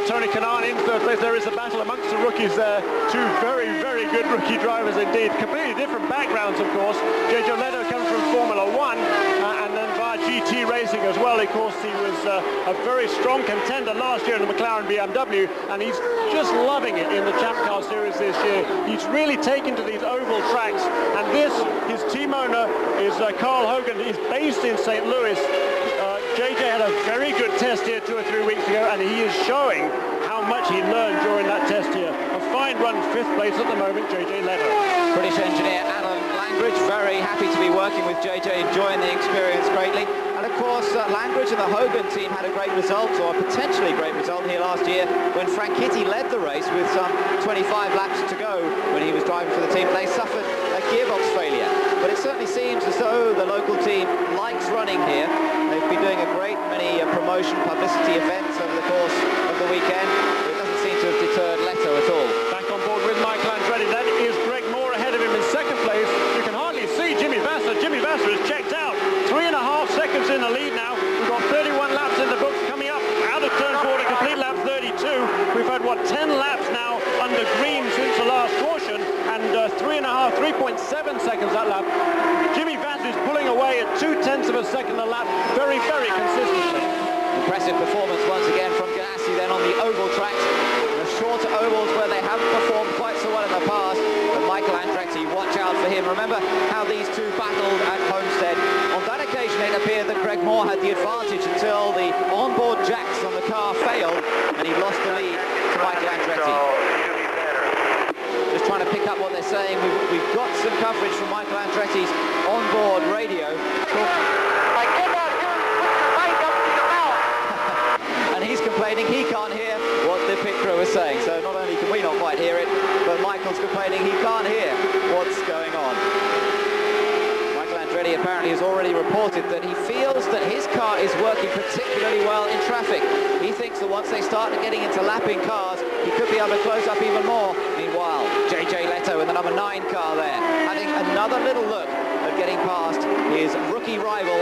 Tony Canan in 3rd place. There is a battle amongst the rookies there. 2 very, very good rookie drivers indeed. Completely different backgrounds, of course. JJ Leto comes from Formula 1 and then via GT racing as well. Of course, he was a very strong contender last year in the McLaren BMW, and he's just loving it in the Champ Car Series this year. He's really taken to these oval tracks, and his team owner is Carl Hogan. He's based in St. Louis. JJ had a very good test here 2 or 3 weeks ago, and he is showing how much he learned during that test here. A fine run, 5th place at the moment, JJ Leto. British engineer Alan Langridge, very happy to be working with JJ, enjoying the experience greatly. And of course, Langridge and the Hogan team had a great result, or a potentially great result here last year, when Franchitti led the race with some 25 laps to go when he was driving for the team. They suffered a gearbox failure. But it certainly seems as though the local team likes running here. They've been doing a great many promotion, publicity events over the course of the weekend. But it doesn't seem to have deterred Leto at all. Back on board with Michael Andretti. That is Greg Moore ahead of him in 2nd place. You can hardly see Jimmy Vasser. Jimmy Vasser is checked out. 3.5 seconds in the lead now. We've got 31 laps in the books coming up out of turn 4 to complete lap 32. We've had, 10 laps now under green since the last caution, and 3.7 seconds that lap. Jimmy Vasser is pulling away at 0.2 seconds a lap, very, very consistently. Impressive performance once again from Ganassi then on the oval tracks, the shorter ovals where they haven't performed quite so well in the past. But Michael Andretti, watch out for him. Remember how these two battled at Homestead. On that occasion it appeared that Greg Moore had the advantage until the onboard jacks on the car failed and he lost the lead to Michael Andretti. Just trying to pick up what they're saying. We've got some coverage from Michael Andretti's onboard radio. I cannot hear the mic up to your mouth. And he's complaining he can't hear what the pit crew is saying. So not only can we not quite hear it, but Michael's complaining he can't hear what's going on. Michael Andretti apparently has already reported that he feels that his car is working particularly well in traffic. He thinks that once they start getting into lapping cars, he could be able to close up even more. Meanwhile, JJ Leto in the number 9 car there, having another little look at getting past his rookie rival,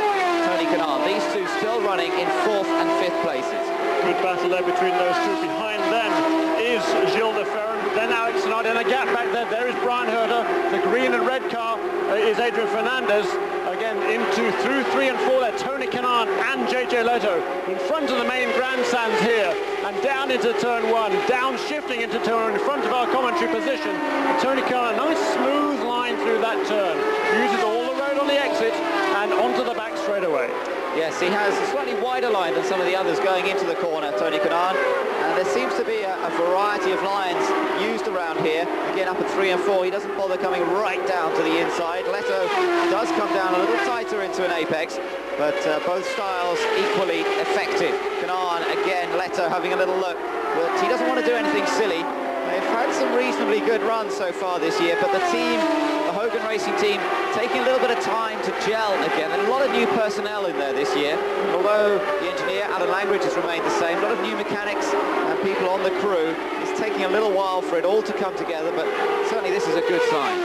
Tony Canan. These two still running in 4th and 5th places. Good battle there between those two. Behind them is Gilles de Ferran, then Alex Zanardi, and a gap back there. There is Brian Herter. The green and red car is Adrian Fernandez. Again, through 3 and 4 there, Tony Canan and JJ Leto in front of the main grandstands here, and down into turn 1, downshifting into turn in front of our commentary position. And Tony Canan, a nice smooth line through that turn, uses all the road on the exit and onto the back straightaway. Yes, he has a slightly wider line than some of the others going into the corner, Tony Canan. And there seems to be a variety of lines used around here. Again, up at 3 and 4, he doesn't bother coming right down to the inside. Leto does come down a little tighter into an apex, but both styles equally effective. Canan, again, Leto having a little look, but he doesn't want to do anything silly. They've had some reasonably good runs so far this year, but the team, the Hogan Racing team, taking a little bit of time to gel again. There's a lot of new personnel in there this year. Although the engineer, Alan Langridge, has remained the same, a lot of new mechanics and people on the crew. It's taking a little while for it all to come together, but certainly this is a good sign.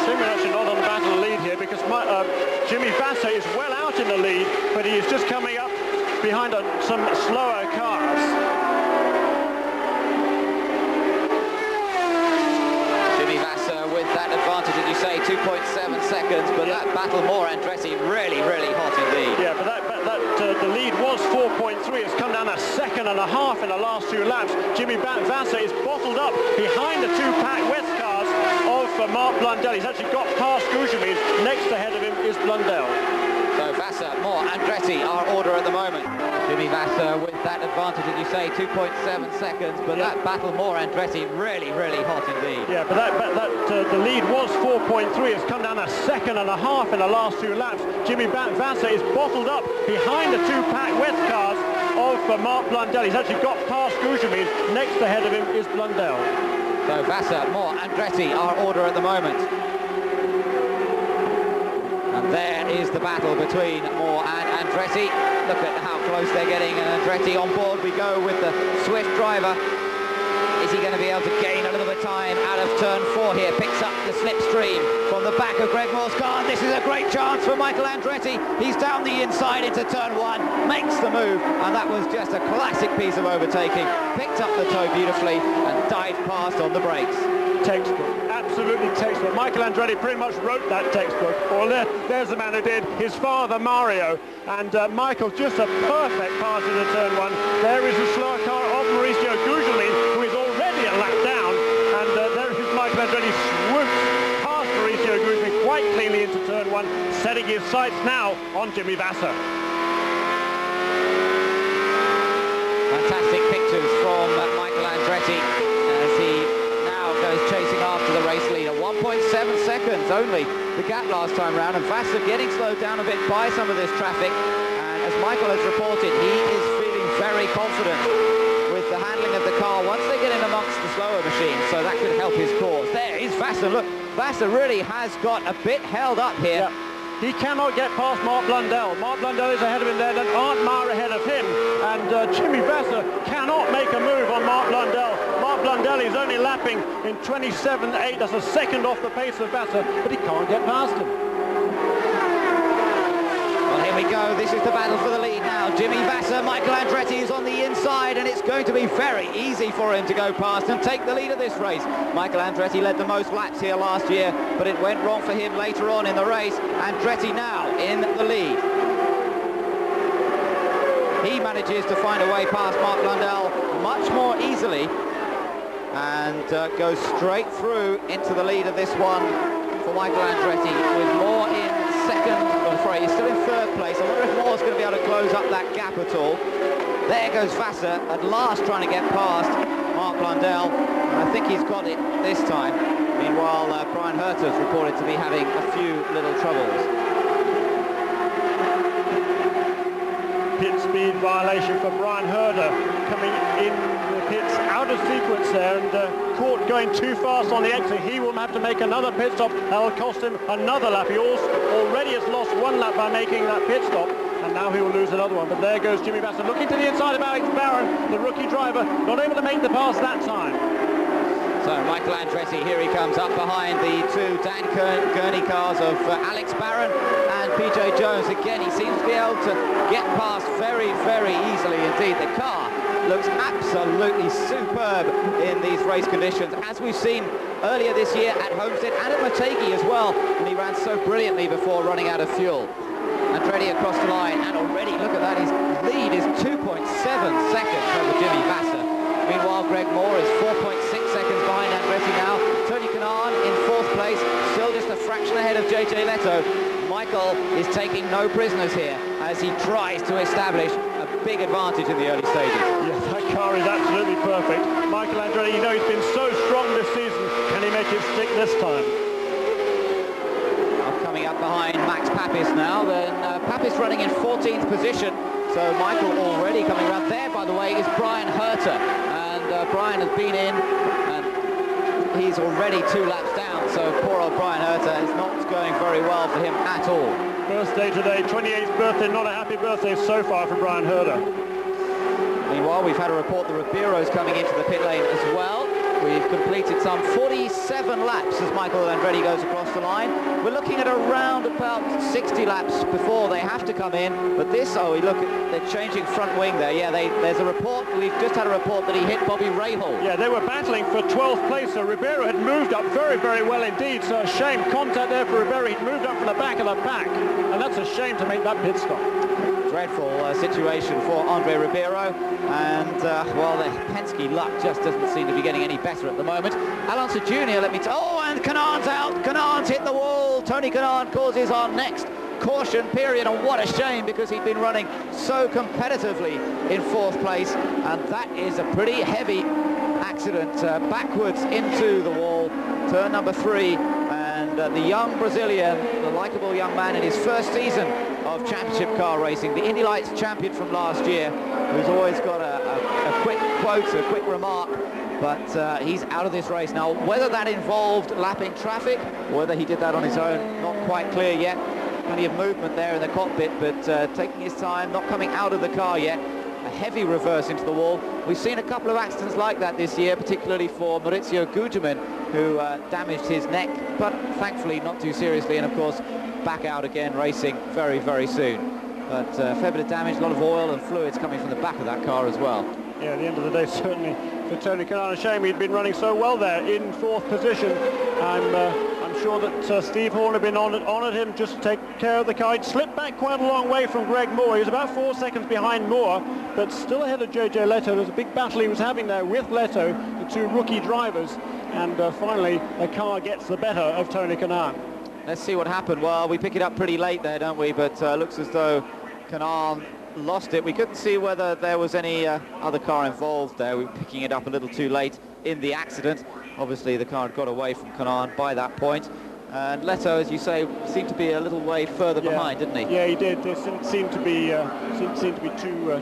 Seemingly actually not on the battle lead here, because Jimmy Vasser is well out in the lead, but he is just coming up behind some slower cars. That advantage, as you say, 2.7 seconds, but that battle Moore Andretti really, really hot indeed. Yeah, but the lead was 4.3. It's come down 1.5 seconds in the last 2 laps. Jimmy Vasser is bottled up behind the 2 Pac West cars of Mark Blundell. He's actually got past Gouchemin. Next ahead of him is Blundell. So Vasser, Moore, Andretti are order at the moment. Jimmy Vasser with that advantage, as you say, 2.7 seconds, but that battle Moore Andretti really, really hot indeed. Yeah, but the lead was 4.3. It's come down 1.5 seconds in the last 2 laps. Jimmy Vasser is bottled up behind the 2 Pac West cars of Mark Blundell. He's actually got past Gouchemin. Next ahead of him is Blundell. So Vasser, Moore, Andretti are order at the moment. And there is the battle between Moore and Andretti. Look at how close they're getting, and Andretti on board we go with the Swift driver. Is he going to be able to gain a little bit of time out of turn 4 here? Picks up the slipstream from the back of Greg Moore's car. And this is a great chance for Michael Andretti. He's down the inside into turn 1, makes the move, and that was just a classic piece of overtaking. Picked up the toe beautifully and dived past on the brakes. textbook, absolutely textbook. Michael Andretti pretty much wrote that textbook. Well, there's the man who did, his father Mario, and Michael just a perfect pass into turn one. There is the slower car of Mauricio Gugelmin, who is already a lap down, and there is Michael Andretti swoops past Mauricio Gugelmin quite cleanly into turn one, setting his sights now on Jimmy Vasser. Fantastic pictures from Michael Andretti as he now goes chasing after the race leader. 1.7 seconds only the gap last time round, and Vasser getting slowed down a bit by some of this traffic. And as Michael has reported, he is feeling very confident with the handling of the car once they get in amongst the slower machines, so that could help his cause. There is Vasser. Look, Vasser really has got a bit held up here. Yeah. He cannot get past Mark Blundell. Mark Blundell is ahead of him there, then Arndt Meyer ahead of him. And Jimmy Vasser cannot make a move on Mark Blundell. Mark Blundell is only lapping in 27.8. That's a second off the pace of Vasser, but he can't get past him. Well, here we go. This is the battle for the lead now. Jimmy Vasser, Michael Andretti is on the inside, and it's going to be very easy for him to go past and take the lead of this race. Michael Andretti led the most laps here last year, but it went wrong for him later on in the race. Andretti now in the lead. He manages to find a way past Mark Blundell much more easily and goes straight through into the lead of this one for Michael Andretti, with Moore in second. I'm sorry, he's still in third place. I wonder if Moore's going to be able to close up that gap at all. There goes Vasser at last trying to get past Mark Blundell, and I think he's got it this time. Meanwhile, Brian Herter is reported to be having a few little troubles. Pit speed violation for Brian Herder, coming in the pits out of sequence there, and caught going too fast on the exit. He will have to make another pit stop. That'll cost him another lap. He already has lost one lap by making that pit stop, and now he will lose another one. But there goes Jimmy Vasser, looking to the inside of Alex Barron, the rookie driver, not able to make the pass that time. So Michael Andretti, here he comes up behind the two Dan Gurney cars of Alex Barron and PJ Jones. Again, he seems to be able to get past very, very easily indeed. The car looks absolutely superb in these race conditions, as we've seen earlier this year at Homestead and at Motegi as well, and he ran so brilliantly before running out of fuel. Andretti across the line, and already, look at that, his lead is 2.7 seconds over Jimmy Vasser. Meanwhile, Greg Moore is 4.6 seconds behind Andretti now. Tony Canan in fourth place, still just a fraction ahead of JJ Leto. Michael is taking no prisoners here as he tries to establish a big advantage in the early stages. Yes, that car is absolutely perfect. Michael Andretti, you know, he's been so strong this season. Can he make it stick this time? Coming up behind Max Papis now, then Papis running in 14th position. So Michael already coming around. There, by the way, is Brian Herter, and Brian has been in, and he's already 2 laps down, so poor old Brian Herter is not going very well for him at all. Birthday today, 28th birthday, not a happy birthday so far for Brian Herter. Meanwhile, we've had a report that Ribeiro's coming into the pit lane as well. We've completed some 47 laps as Michael Andretti goes across the line. We're looking at around about 60 laps before they have to come in. But this, oh, look, they're changing front wing there. Yeah, there's a report. We've just had a report that he hit Bobby Rahal. Yeah, they were battling for 12th place. So Ribeiro had moved up very, very well indeed. So a shame. Contact there for Ribeiro. He'd moved up from the back of the pack. And that's a shame to make that pit stop. Dreadful situation for Andre Ribeiro, and well, the Penske luck just doesn't seem to be getting any better at the moment. Alonso Jr., let me oh, and Canan's out. Canan's hit the wall. Tony Canan causes our next caution period, and what a shame, because he'd been running so competitively in 4th place, and that is a pretty heavy accident backwards into the wall, turn number 3, and the young Brazilian, the likeable young man in his first season of championship car racing, the Indy Lights champion from last year, who's always got a quick quote, a quick remark, but he's out of this race now. Whether that involved lapping traffic, whether he did that on his own, not quite clear yet. Plenty of movement there in the cockpit, but taking his time, not coming out of the car yet. A heavy reverse into the wall. We've seen a couple of accidents like that this year, particularly for Mauricio Gugelmin, who damaged his neck, but thankfully not too seriously, and of course back out again racing very, very soon. But a fair bit of damage, a lot of oil and fluids coming from the back of that car as well. Yeah, at the end of the day, certainly for Tony Canan, a shame he'd been running so well there in 4th position. I'm sure that Steve Horn had been on at him just to take care of the car. He'd slipped back quite a long way from Greg Moore. He was about 4 seconds behind Moore, but still ahead of JJ Leto. There's a big battle he was having there with Leto, the 2 rookie drivers, and finally the car gets the better of Tony Canan. Let's see what happened. Well, we pick it up pretty late there, don't we? But looks as though Canan lost it. We couldn't see whether there was any other car involved there. We were picking it up a little too late in the accident. Obviously the car had got away from Canan by that point. And Leto, as you say, seemed to be a little way further behind, didn't he? Yeah, he did. There seemed to be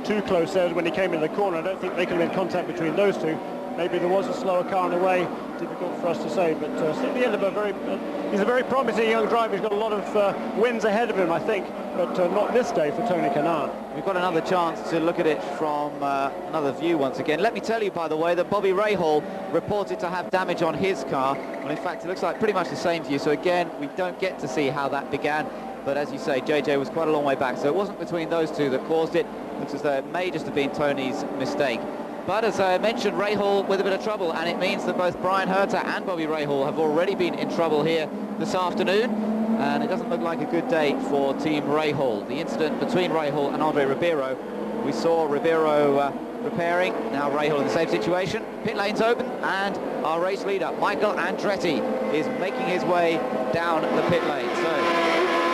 too close there when he came in the corner. I don't think they could have been contact between those two. Maybe there was a slower car on the way. Difficult for us to say, but at the end of he's a very promising young driver. He's got a lot of wins ahead of him, I think, but not this day for Tony Canan. We've got another chance to look at it from another view once again. Let me tell you, by the way, that Bobby Rahal reported to have damage on his car. Well, in fact, it looks like pretty much the same view. So again, we don't get to see how that began. But as you say, JJ was quite a long way back, so it wasn't between those two that caused it. Looks as though it may just have been Tony's mistake. But as I mentioned, Rahal with a bit of trouble, and it means that both Brian Herter and Bobby Rahal have already been in trouble here this afternoon, and it doesn't look like a good day for Team Rahal. The incident between Rahal and Andre Ribeiro, we saw Ribeiro repairing, now Rahal in the same situation. Pit lane's open, and our race leader, Michael Andretti, is making his way down the pit lane. So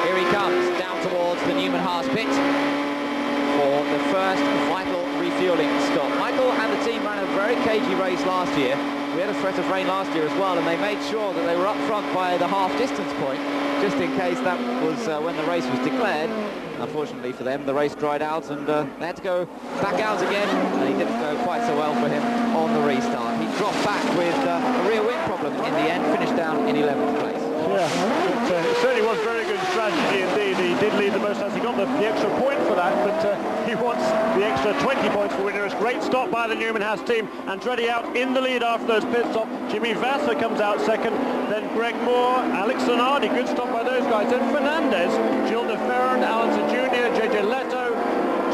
here he comes, down towards the Newman Haas pit for the first vital refueling stop. Michael and the team ran a very cagey race last year. We had a threat of rain last year as well, and they made sure that they were up front by the half-distance point, just in case that was when the race was declared. Unfortunately for them, the race dried out, and they had to go back out again, and he didn't go quite so well for him on the restart. He dropped back with a rear wing problem in the end, finished down in 11th place. Yeah, it certainly was very good strategy indeed. He did lead the most as he got the extra point for that, but he wants the extra 20 points for winners. Great stop by the Newman Haas team. Andretti out in the lead after those pit stops. Jimmy Vasser comes out second, then Greg Moore, Alex Zanardi, good stop by those guys. Then Fernandez, Gilles de Ferran, Alan Jr., JJ Leto,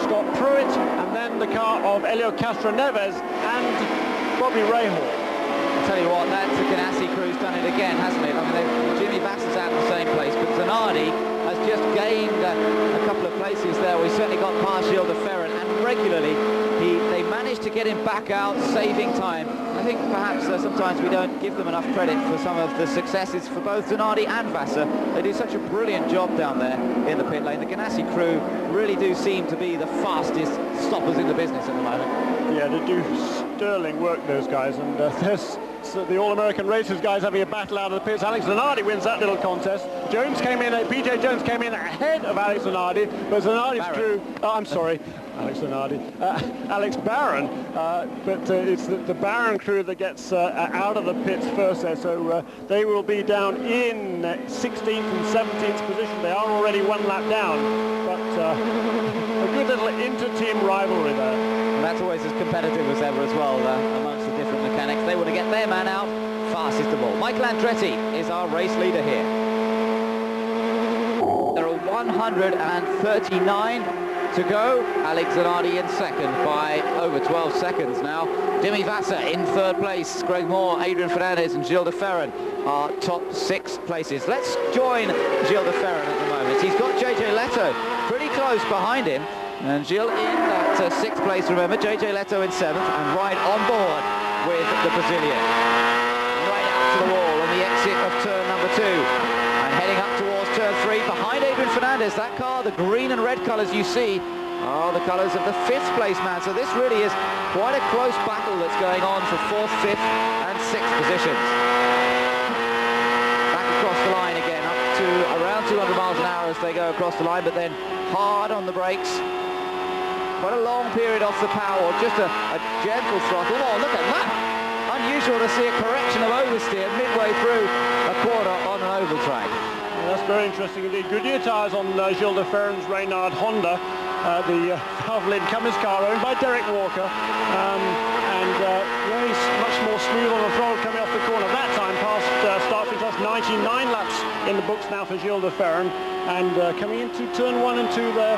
Scott Pruitt, and then the car of Elio Castroneves and Bobby Rahal. I'll tell you what, that Ganassi crew's done it again, hasn't it? I mean, Jimmy Vasser's out in the same place, but Zanardi has just gained a couple of places there. We certainly got past Gilles de Ferran, and regularly they managed to get him back out, saving time. I think perhaps sometimes we don't give them enough credit for some of the successes for both Zanardi and Vasser. They do such a brilliant job down there in the pit lane. The Ganassi crew really do seem to be the fastest stoppers in the business at the moment. Yeah, they do sterling work, those guys, and there's the All-American Racers guys having a battle out of the pits. Alex Zanardi wins that little contest. Jones came in, PJ Jones came in ahead of Alex Zanardi, but Zanardi's crew, I'm sorry, Alex Zanardi, Alex Barron, but it's the Barron crew that gets out of the pits first there, so they will be down in 16th and 17th position. They are already one lap down, but a good little inter-team rivalry there. And that's always as competitive as ever as well amongst the different mechanics. They want to get their man out fastest of all. Michael Andretti is our race leader here. There are 139 to go. Alex Zanardi in second by over 12 seconds now. Jimmy Vasser in third place. Greg Moore, Adrian Fernandez and Gilles de Ferran are top 6 places. Let's join Gilles de Ferran at the moment. He's got JJ Leto pretty close behind him. And Gilles in that 6th place, remember, JJ Leto in 7th, and right on board with the Brazilian. Right out to the wall on the exit of turn number 2. And heading up towards turn 3, behind Adrian Fernandez. That car, the green and red colours you see, are the colours of the 5th place man. So this really is quite a close battle that's going on for 4th, 5th and 6th positions. Back across the line again, up to around 200 miles an hour as they go across the line, but then hard on the brakes. Quite a long period off the power, or just a gentle throttle. Oh, look at that! Unusual to see a correction of oversteer midway through a quarter on an oval track. Yeah, that's very interesting indeed. Goodyear tyres on Gilles de Ferran's Reynard Honda, the Valvoline Cummins car owned by Derek Walker. Yeah, he's much more smooth on the throttle coming off the corner. That time past start finish, that's 99 laps in the books now for Gilles de Ferran. And coming into turn 1 and 2 there,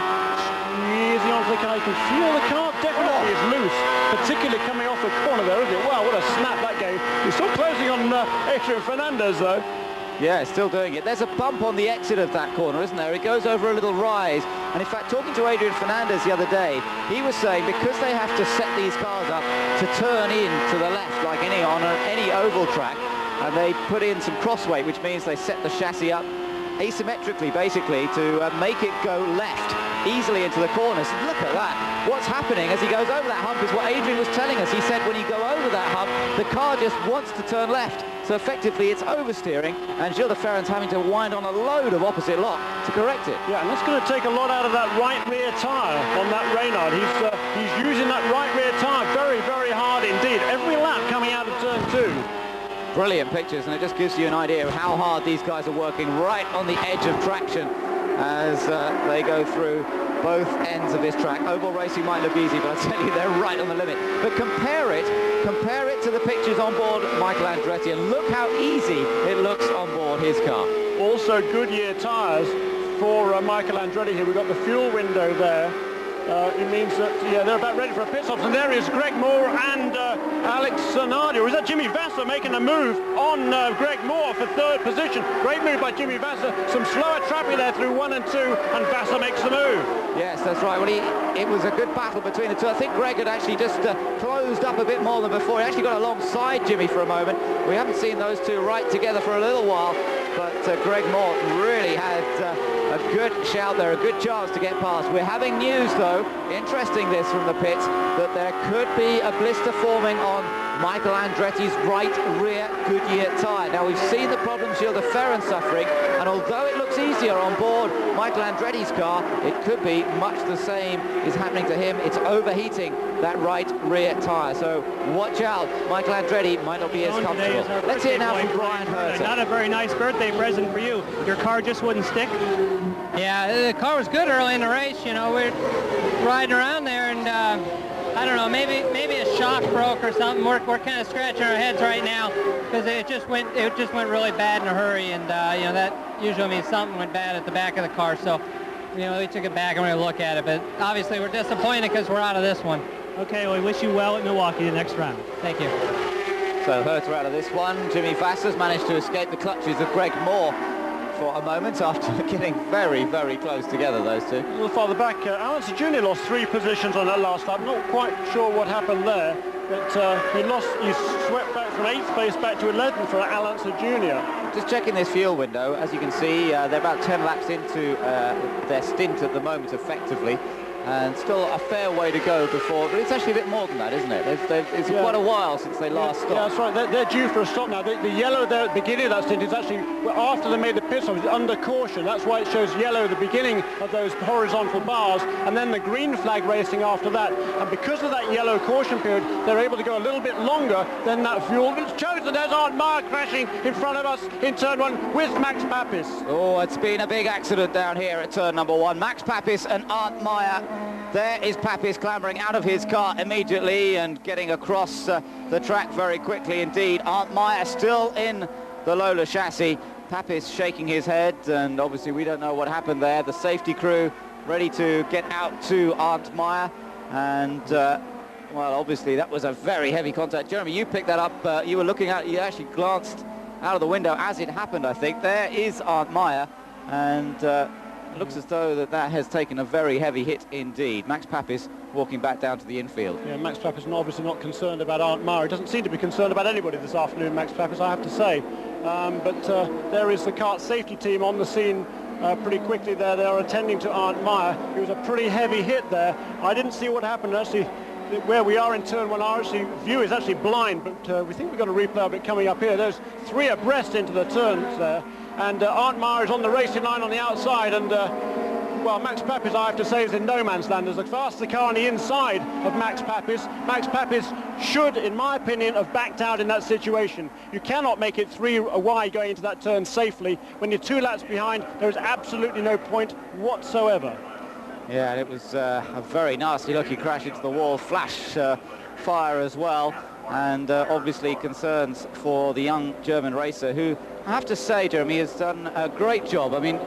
he is easy onto the car. You can feel the car definitely is loose, particularly coming off the corner there, isn't it? Wow, what a snap that gave. He's still closing on Adrian Fernandez, though. Yeah, still doing it. There's a bump on the exit of that corner, isn't there? It goes over a little rise. And in fact, talking to Adrian Fernandez the other day, he was saying because they have to set these cars up to turn in to the left like on any oval track, and they put in some crossweight, which means they set the chassis up asymmetrically, basically, to make it go left easily into the corners. Look at that. What's happening as he goes over that hump is what Adrian was telling us. He said when you go over that hump, the car just wants to turn left. So effectively it's oversteering, and Gilles de Ferran's having to wind on a load of opposite lock to correct it. Yeah, and that's going to take a lot out of that right rear tyre on that Reynard. He's using that right rear tyre very, very hard indeed. Every lap coming out of turn 2. Brilliant pictures, and it just gives you an idea of how hard these guys are working right on the edge of traction as they go through both ends of this track. Oval racing might look easy, but I tell you, they're right on the limit. But compare it to the pictures on board Michael Andretti, and look how easy it looks on board his car. Also Goodyear tyres for Michael Andretti here. We've got the fuel window there. It means that, yeah, they're about ready for a pit stop. And there is Greg Moore and Alex Zanardi. Or is that Jimmy Vasser making a move on Greg Moore for third position? Great move by Jimmy Vasser. Some slower traffic there through 1 and 2, and Vasser makes the move. Yes, that's right. Well, it was a good battle between the two. I think Greg had actually just closed up a bit more than before. He actually got alongside Jimmy for a moment. We haven't seen those two right together for a little while, but Greg Moore really had a good shout there, a good chance to get past. We're having news, though, interesting this from the pits, that there could be a blister forming on Michael Andretti's right rear Goodyear tyre. Now, we've seen the problems Gilles de Ferran suffering, and although it looks easier on board Michael Andretti's car, it could be much the same is happening to him. It's overheating that right rear tyre. So watch out. Michael Andretti might not be as comfortable. Let's hear now from Brian Herter. Not a very nice birthday present for you. Your car just wouldn't stick. Yeah, the car was good early in the race. You know, we're riding around there, and I don't know, maybe a shock broke or something. We're kind of scratching our heads right now because it just went really bad in a hurry, and you know, that usually means something went bad at the back of the car. So, you know, we took it back and we're going to look at it, but obviously we're disappointed because we're out of this one. Okay, well, we wish you well at Milwaukee the next round. Thank you. So Herter out of this one. Jimmy Vasser's managed to escape the clutches of Greg Moore for a moment after getting very, very close together, those two. A little farther back, Alonso Jr. lost 3 positions on that last lap. Not quite sure what happened there, but he swept back from 8th place back to 11th for Alonso Jr. Just checking this fuel window, as you can see, they're about 10 laps into their stint at the moment, effectively. And still a fair way to go before, but it's actually a bit more than that, isn't it? It's quite a while since they last stopped. Yeah, that's right. They're due for a stop now. The yellow there at the beginning of that stint is actually after they made the pit stop. It's under caution. That's why it shows yellow at the beginning of those horizontal bars, and then the green flag racing after that. And because of that yellow caution period, they're able to go a little bit longer than that fuel. It's chosen. There's Arndt Meyer crashing in front of us in turn 1 with Max Papis. Oh, it's been a big accident down here at turn number 1. Max Papis and Arndt Meyer. There is Papis clambering out of his car immediately and getting across the track very quickly indeed. Arndt Meyer still in the Lola chassis. Papis shaking his head, and obviously we don't know what happened there. The safety crew ready to get out to Arndt Meyer, and well, obviously that was a very heavy contact. Jeremy, you picked that up. You were looking at, you actually glanced out of the window as it happened, I think. There is Arndt Meyer, and it looks as though that has taken a very heavy hit indeed. Max Papis walking back down to the infield. Yeah, Max Papis is obviously not concerned about Arndt Meyer. He doesn't seem to be concerned about anybody this afternoon, Max Papis, I have to say. But there is the kart safety team on the scene pretty quickly there. They are attending to Arndt Meyer. It was a pretty heavy hit there. I didn't see what happened actually. Where we are in turn 1, our view is actually blind, but we think we've got a replay of it coming up here. There's 3 abreast into the turns there, and Arndt Meyer is on the racing line on the outside, and well, Max Papis, I have to say, is in no man's land. There's a faster car on the inside of Max Papis. Max Papis should, in my opinion, have backed out in that situation. You cannot make it 3 wide going into that turn safely. When you're 2 laps behind, there is absolutely no point whatsoever. Yeah, it was a very nasty looking crash into the wall, flash fire as well, and obviously concerns for the young German racer, who I have to say, Jeremy, has done a great job. I mean,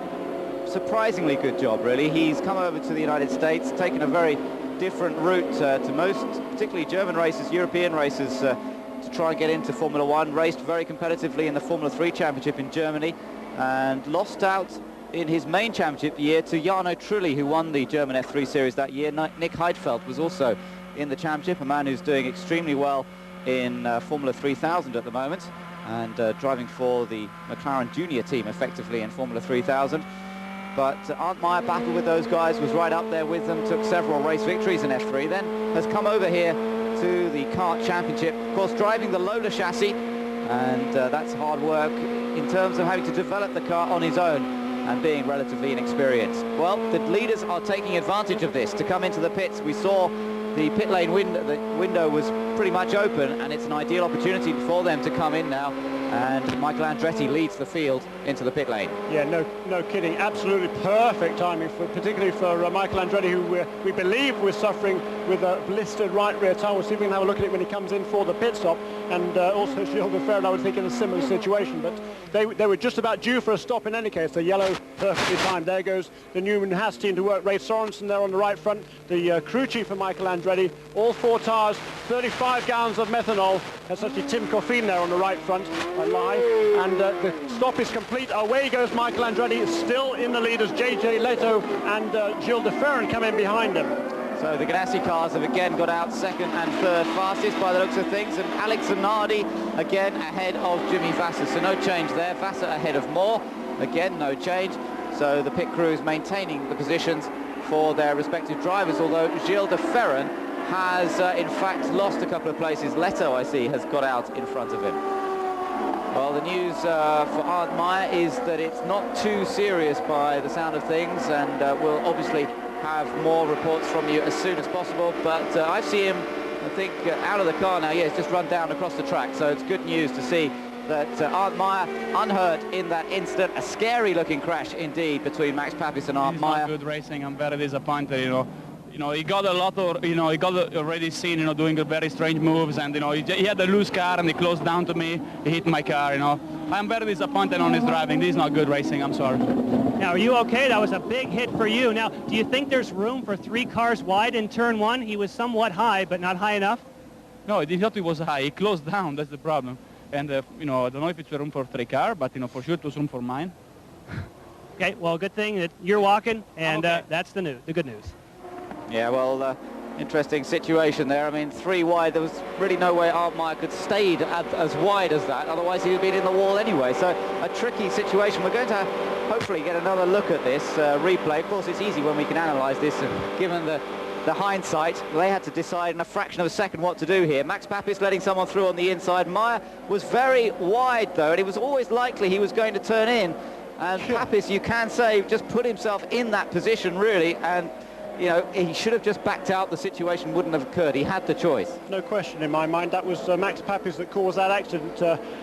surprisingly good job, really. He's come over to the United States, taken a very different route to most, particularly German racers, European racers, to try and get into Formula One. Raced very competitively in the Formula 3 Championship in Germany, and lost out in his main championship year to Jarno Trulli, who won the German F3 Series that year. Nick Heidfeld was also in the championship, a man who's doing extremely well in Formula 3000 at the moment, and driving for the McLaren Junior team effectively in Formula 3000. But Arndt Meyer battled with those guys, was right up there with them, took several race victories in F3, then has come over here to the kart championship, of course driving the Lola chassis, and that's hard work in terms of having to develop the car on his own and being relatively inexperienced. Well, the leaders are taking advantage of this to come into the pits. We saw the pit lane window, the window was pretty much open, and it's an ideal opportunity for them to come in now, and Michael Andretti leads the field into the pit lane. Yeah, no kidding, absolutely perfect timing, particularly for Michael Andretti, who we believe was suffering with a blistered right rear tyre. We'll see if we can have a look at it when he comes in for the pit stop, and also Gilles de Ferran, I would think, in a similar situation, but they were just about due for a stop in any case. The yellow perfectly timed. There goes the Newman Haas team to work. Ray Sorensen there on the right front, the crew chief for Michael Andretti. All 4 tyres, 35 gallons of methanol. That's actually Tim Coffin there on the right front. I lie. And the stop is complete. Away goes Michael Andretti, still in the lead as JJ Leto and Gilles de Ferran come in behind him. So the Ganassi cars have again got out second and third fastest by the looks of things, and Alex Zanardi again ahead of Jimmy Vasser. So no change there. Vasser ahead of Moore. Again, no change. So the pit crew is maintaining the positions for their respective drivers, although Gilles de Ferran has in fact lost a couple of places. Leto, I see, has got out in front of him. Well, the news for Arndt Meyer is that it's not too serious by the sound of things, and we'll obviously have more reports from you as soon as possible. But I see him, I think, out of the car now. Yeah, he's just run down across the track, so it's good news to see that Arndt Meyer unhurt in that instant. A scary looking crash indeed between Max Papis and Arndt Meyer. Good racing. I'm very disappointed, you know, he got a lot of, he got already seen, doing very strange moves, and, he had a loose car and he closed down to me, he hit my car, I'm very disappointed on his driving. This is not good racing, I'm sorry. Now, are you okay? That was a big hit for you. Now, do you think there's room for 3 cars wide in turn 1? He was somewhat high, but not high enough? No, he thought he was high. He closed down, that's the problem. And, I don't know if it's room for 3 cars, but, for sure it was room for mine. Okay, well, good thing that you're walking, and okay. That's the good news. Yeah, well, interesting situation there. I mean, 3 wide, there was really no way Arndt Meyer could stay as wide as that, otherwise he would have been in the wall anyway. So a tricky situation. We're going to hopefully get another look at this replay. Of course, it's easy when we can analyse this, and given the hindsight, they had to decide in a fraction of a second what to do here. Max Papis letting someone through on the inside. Meyer was very wide, though, and it was always likely he was going to turn in. And Papis, you can say, just put himself in that position, really, and he should have just backed out. The situation wouldn't have occurred. He had the choice. No question in my mind. That was Max Papis that caused that accident.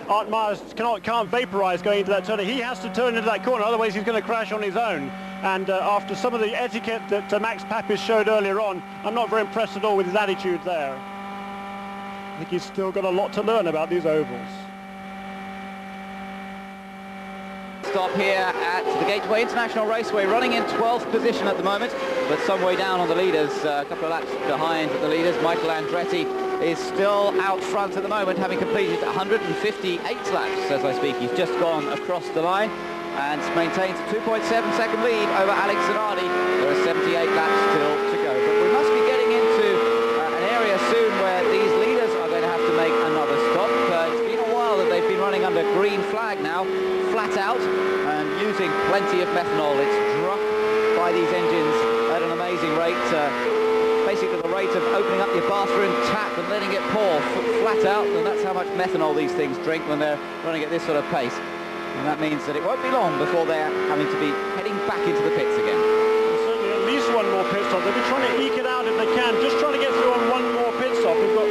Arndt Meyer can't vaporise going into that turn. He has to turn into that corner, otherwise he's going to crash on his own. And after some of the etiquette that Max Papis showed earlier on, I'm not very impressed at all with his attitude there. I think he's still got a lot to learn about these ovals. Stop here at the Gateway International Raceway, running in 12th position at the moment, but some way down on the leaders, a couple of laps behind the leaders. Michael Andretti is still out front at the moment, having completed 158 laps as I speak. He's just gone across the line and maintains a 2.7-second lead over Alex Zanardi. There are 78 laps still to go, but we must be getting into an area soon where these leaders are going to have to make another stop. It's been a while that they've been running under green flag now, flat out, and using plenty of methanol. It's drunk by these engines at an amazing rate, basically the rate of opening up your bathroom tap and letting it pour flat out, and that's how much methanol these things drink when they're running at this sort of pace. And that means that it won't be long before they're having to be heading back into the pits again. Certainly at least one more pit stop. They'll be trying to eke it out if they can, just trying to get through on one more pit stop. We've got,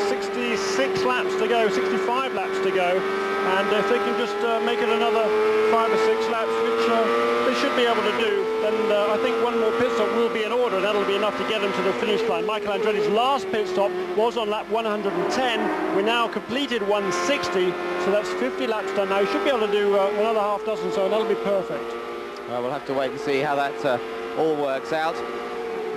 66 laps to go, 65 laps to go. And if they can just make it another 5 or 6 laps, which they should be able to do, then I think one more pit stop will be in order, and that'll be enough to get them to the finish line. Michael Andretti's last pit stop was on lap 110. We now completed 160, so that's 50 laps done now. He should be able to do another half dozen, so that'll be perfect. Well, we'll have to wait and see how that all works out.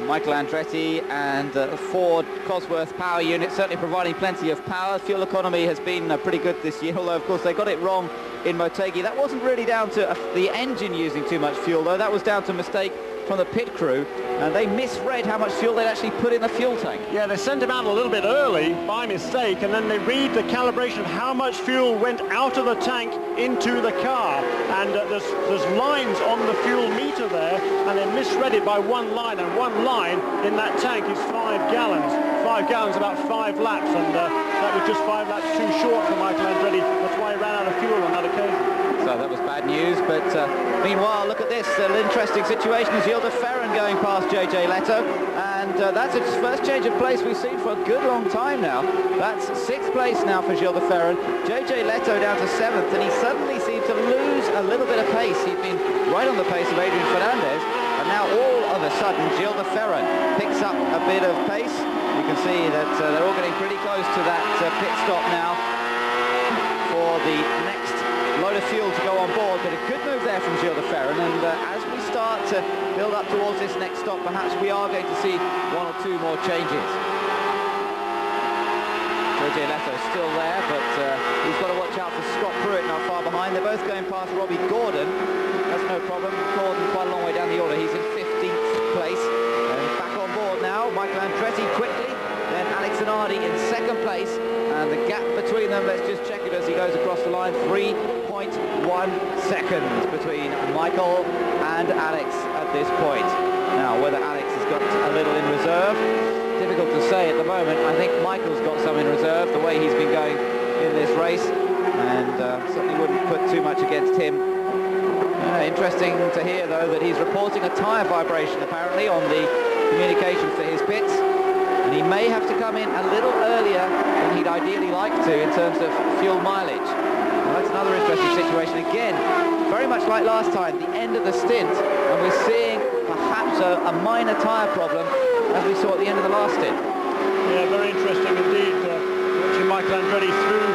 Michael Andretti and Ford Cosworth power unit certainly providing plenty of power. Fuel economy has been pretty good this year, although of course they got it wrong in Motegi. That wasn't really down to the engine using too much fuel, though. That was down to a mistake from the pit crew, and they misread how much fuel they'd actually put in the fuel tank. Yeah, they sent him out a little bit early by mistake, and then they read the calibration of how much fuel went out of the tank into the car, and there's lines on the fuel meter there, and they misread it by one line, and one line in that tank is 5 gallons. 5 gallons, about 5 laps, and that was just 5 laps too short for Michael Andretti. That's why he ran out of fuel on that occasion. So that was bad news, but meanwhile, look at this, an interesting situation is Gilles de Ferran going past JJ Leto, and that's its first change of place we've seen for a good long time now. That's 6th place now for Gilles de Ferran. JJ Leto down to 7th, and he suddenly seemed to lose a little bit of pace. He'd been right on the pace of Adrian Fernandez, and now all of a sudden Gilles de Ferran picks up a bit of pace. You can see that they're all getting pretty close to that pit stop now for the next load of fuel to go on board, but a good move there from Gilles de Ferran, and as we start to build up towards this next stop, perhaps we are going to see 1 or 2 more changes. JJ Leto's still there, but he's got to watch out for Scott Pruitt not far behind. They're both going past Robbie Gordon. That's no problem. Gordon quite a long way down the order. He's in 15th place. And back on board now, Michael Andretti quickly, then Alex Zanardi in 2nd place, and the gap between them, let's just check it as he goes across the line, 3.1 seconds between Michael and Alex at this point. Now, whether Alex has got a little in reserve, difficult to say at the moment. I think Michael's got some in reserve, the way he's been going in this race, and certainly wouldn't put too much against him. Interesting to hear, though, that he's reporting a tyre vibration, apparently, on the communication for his pits. And he may have to come in a little earlier than he'd ideally like to in terms of fuel mileage. Well, that's another interesting situation. Again, very much like last time, the end of the stint, and we're seeing perhaps a minor tyre problem as we saw at the end of the last stint. Yeah, very interesting indeed. Watching Michael Andretti through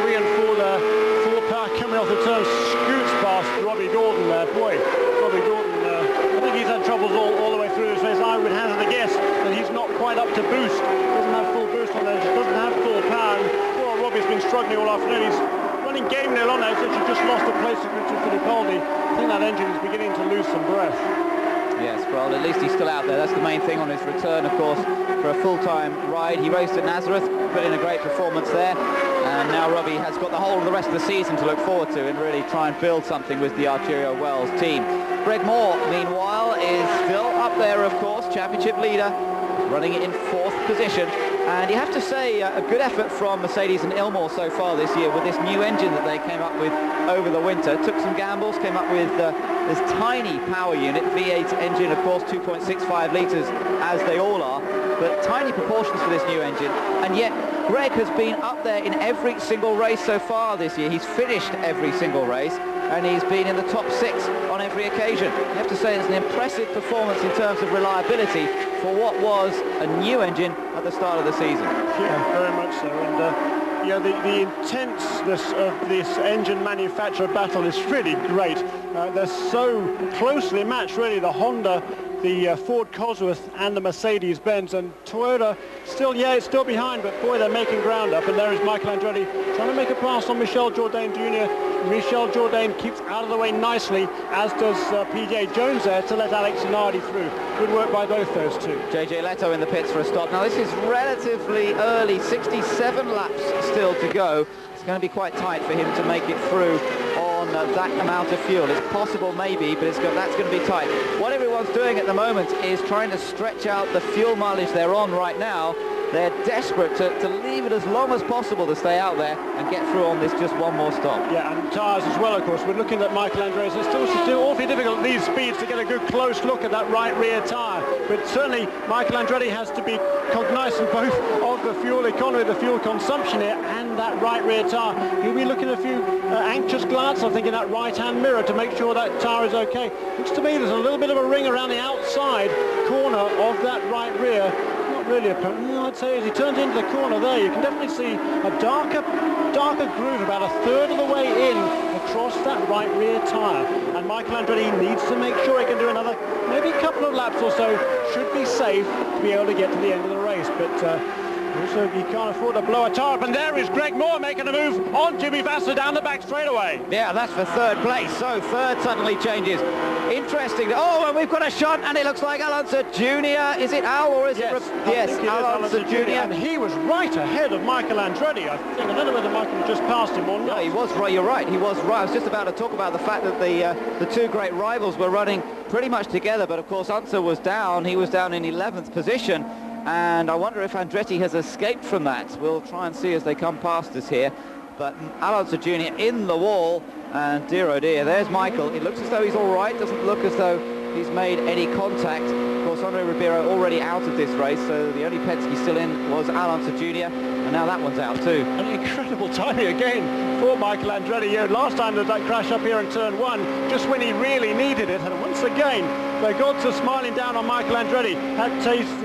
3 and 4 there. 4 power coming off the turn, scoots past Robbie Gordon there. Boy, Robbie Gordon, I think he's had troubles all the way through this race. I would hazard a guess that he's not quite up to boost. Doesn't have full boost on there, doesn't have full power. And poor Robbie's been struggling all afternoon. He's running game nil on there, so he just lost a place to Richard Fittipaldi. I think that engine is beginning to lose some breath. Yes, well, at least he's still out there. That's the main thing on his return, of course, for a full-time ride. He raced at Nazareth, put in a great performance there, and now Robbie has got the whole of the rest of the season to look forward to and really try and build something with the Arturo Wells team. Greg Moore, meanwhile, is still up there, of course, championship leader, running it in 4th position. And you have to say, a good effort from Mercedes and Ilmor so far this year with this new engine that they came up with over the winter. Took some gambles, came up with this tiny power unit, V8 engine, of course, 2.65 litres, as they all are, but tiny proportions for this new engine. And yet, Greg has been up there in every single race so far this year. He's finished every single race, and he's been in the top 6 on every occasion. You have to say it's an impressive performance in terms of reliability for what was a new engine at the start of the season. Yeah, very much so. And you know, the intenseness of this engine manufacturer battle is really great. They're so closely matched, really, the Honda, the Ford Cosworth and the Mercedes-Benz, and Toyota still, yeah, it's still behind, but boy, they're making ground up. And there is Michael Andretti trying to make a pass on Michel Jourdain Jr. Michel Jourdain keeps out of the way nicely, as does PJ Jones there, to let Alex Zanardi through. Good work by both those two. JJ Leto in the pits for a stop. Now this is relatively early, 67 laps still to go. It's going to be quite tight for him to make it through on that amount of fuel. It's possible maybe, but that's going to be tight. What everyone's doing at the moment is trying to stretch out the fuel mileage they're on right now. They're desperate to leave it as long as possible to stay out there and get through on this just one more stop. Yeah, and tyres as well, of course. We're looking at Michael Andretti. It's still awfully difficult at these speeds to get a good close look at that right rear tyre. But certainly Michael Andretti has to be cognizant both of the fuel economy, the fuel consumption here, and that right rear tyre. He'll be looking at a few anxious glances, I think, in that right-hand mirror to make sure that tyre is okay. Looks to me there's a little bit of a ring around the outside corner of that right rear. Really apparent. I'd say as he turns into the corner there, you can definitely see a darker darker groove about a third of the way in across that right rear tyre. And Michael Andretti needs to make sure he can do another, maybe a couple of laps or so, should be safe to be able to get to the end of the race. But also, he can't afford to blow a tyre up, and there is Greg Moore making a move on Jimmy Vasser down the back straightaway. Yeah, that's for third place, so third suddenly changes. Interesting. Oh, and we've got a shot, and it looks like Alonso Jr. Is it Al, or is yes, it? Yes, Alonso Jr. And he was right ahead of Michael Andretti, I think. I don't know whether Michael just passed him or not. No, he was right, you're right, he was right. I was just about to talk about the fact that the two great rivals were running pretty much together, but of course Alonso was down. He was down in 11th position. And I wonder if Andretti has escaped from that. We'll try and see as they come past us here. But Alonso Jr. in the wall, and dear oh dear, there's Michael. It looks as though he's all right, doesn't look as though he's made any contact. Of course, Andre Ribeiro already out of this race, so the only Penske still in was Alonso Jr., and now that one's out too. An incredible timing again for Michael Andretti. Last time there was that crash up here in turn 1, just when he really needed it, and once again, they got to smiling down on Michael Andretti.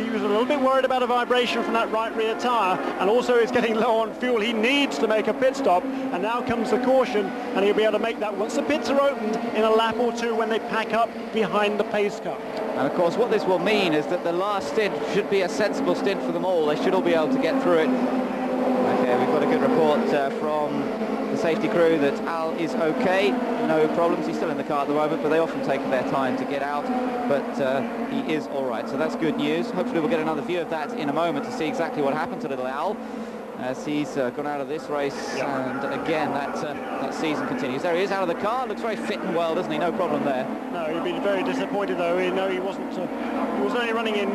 He was a little bit worried about a vibration from that right rear tyre, and also he's getting low on fuel. He needs to make a pit stop, and now comes the caution, and he'll be able to make that once the pits are opened in a lap or two when they pack up behind the pace car. And of course what this will mean is that the last stint should be a sensible stint for them all. They should all be able to get through it. Okay, we've got a good report from the safety crew that Al is okay, no problems. He's still in the car at the moment, but they often take their time to get out, but he is all right, so that's good news. Hopefully we'll get another view of that in a moment to see exactly what happened to little Al as he's gone out of this race. And again that season continues. There he is out of the car, looks very fit and well, doesn't he? No problem there. No, he'd been very disappointed though. He wasn't, he was only running in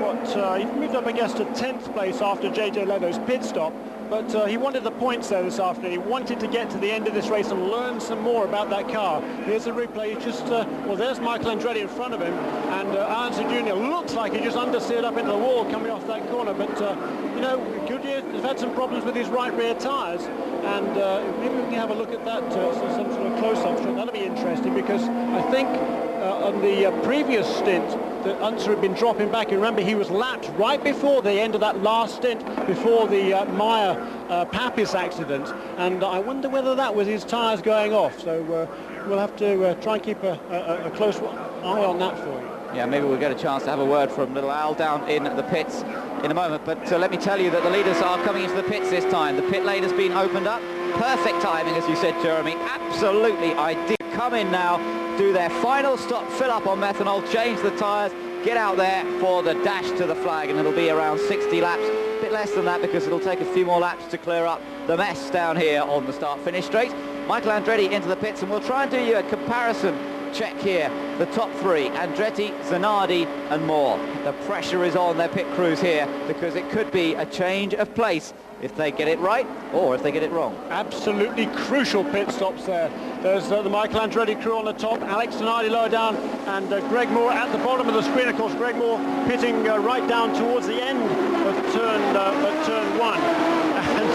he moved up, I guess, to 10th place after JJ Leno's pit stop, but he wanted the points there this afternoon. He wanted to get to the end of this race and learn some more about that car. Here's the replay. Just well, there's Michael Andretti in front of him, and Alonso Jr. looks like he just understeered up into the wall coming off that corner, but you know, Goodyear has had some problems with his right rear tyres, and maybe we can have a look at that, some sort of close-up shot. That'll be interesting, because I think on the previous stint that Unser had been dropping back. You remember he was lapped right before the end of that last stint, before the Meyer Papis accident, and I wonder whether that was his tyres going off. So we'll have to try and keep a close eye on that for you. Yeah, maybe we'll get a chance to have a word from little Al down in the pits in a moment, but let me tell you that the leaders are coming into the pits this time. The pit lane has been opened up. Perfect timing, as you said, Jeremy. Absolutely ideal. Come in now, do their final stop, fill up on methanol, change the tyres, get out there for the dash to the flag, and it'll be around 60 laps. A bit less than that, because it'll take a few more laps to clear up the mess down here on the start-finish straight. Michael Andretti into the pits, and we'll try and do you a comparison check here. The top three, Andretti, Zanardi and Moore. The pressure is on their pit crews here, because it could be a change of place if they get it right or if they get it wrong. Absolutely crucial pit stops there. There's the Michael Andretti crew on the top, Alex Zanardi lower down, and Greg Moore at the bottom of the screen. Of course, Greg Moore pitting right down towards the end of turn 1. And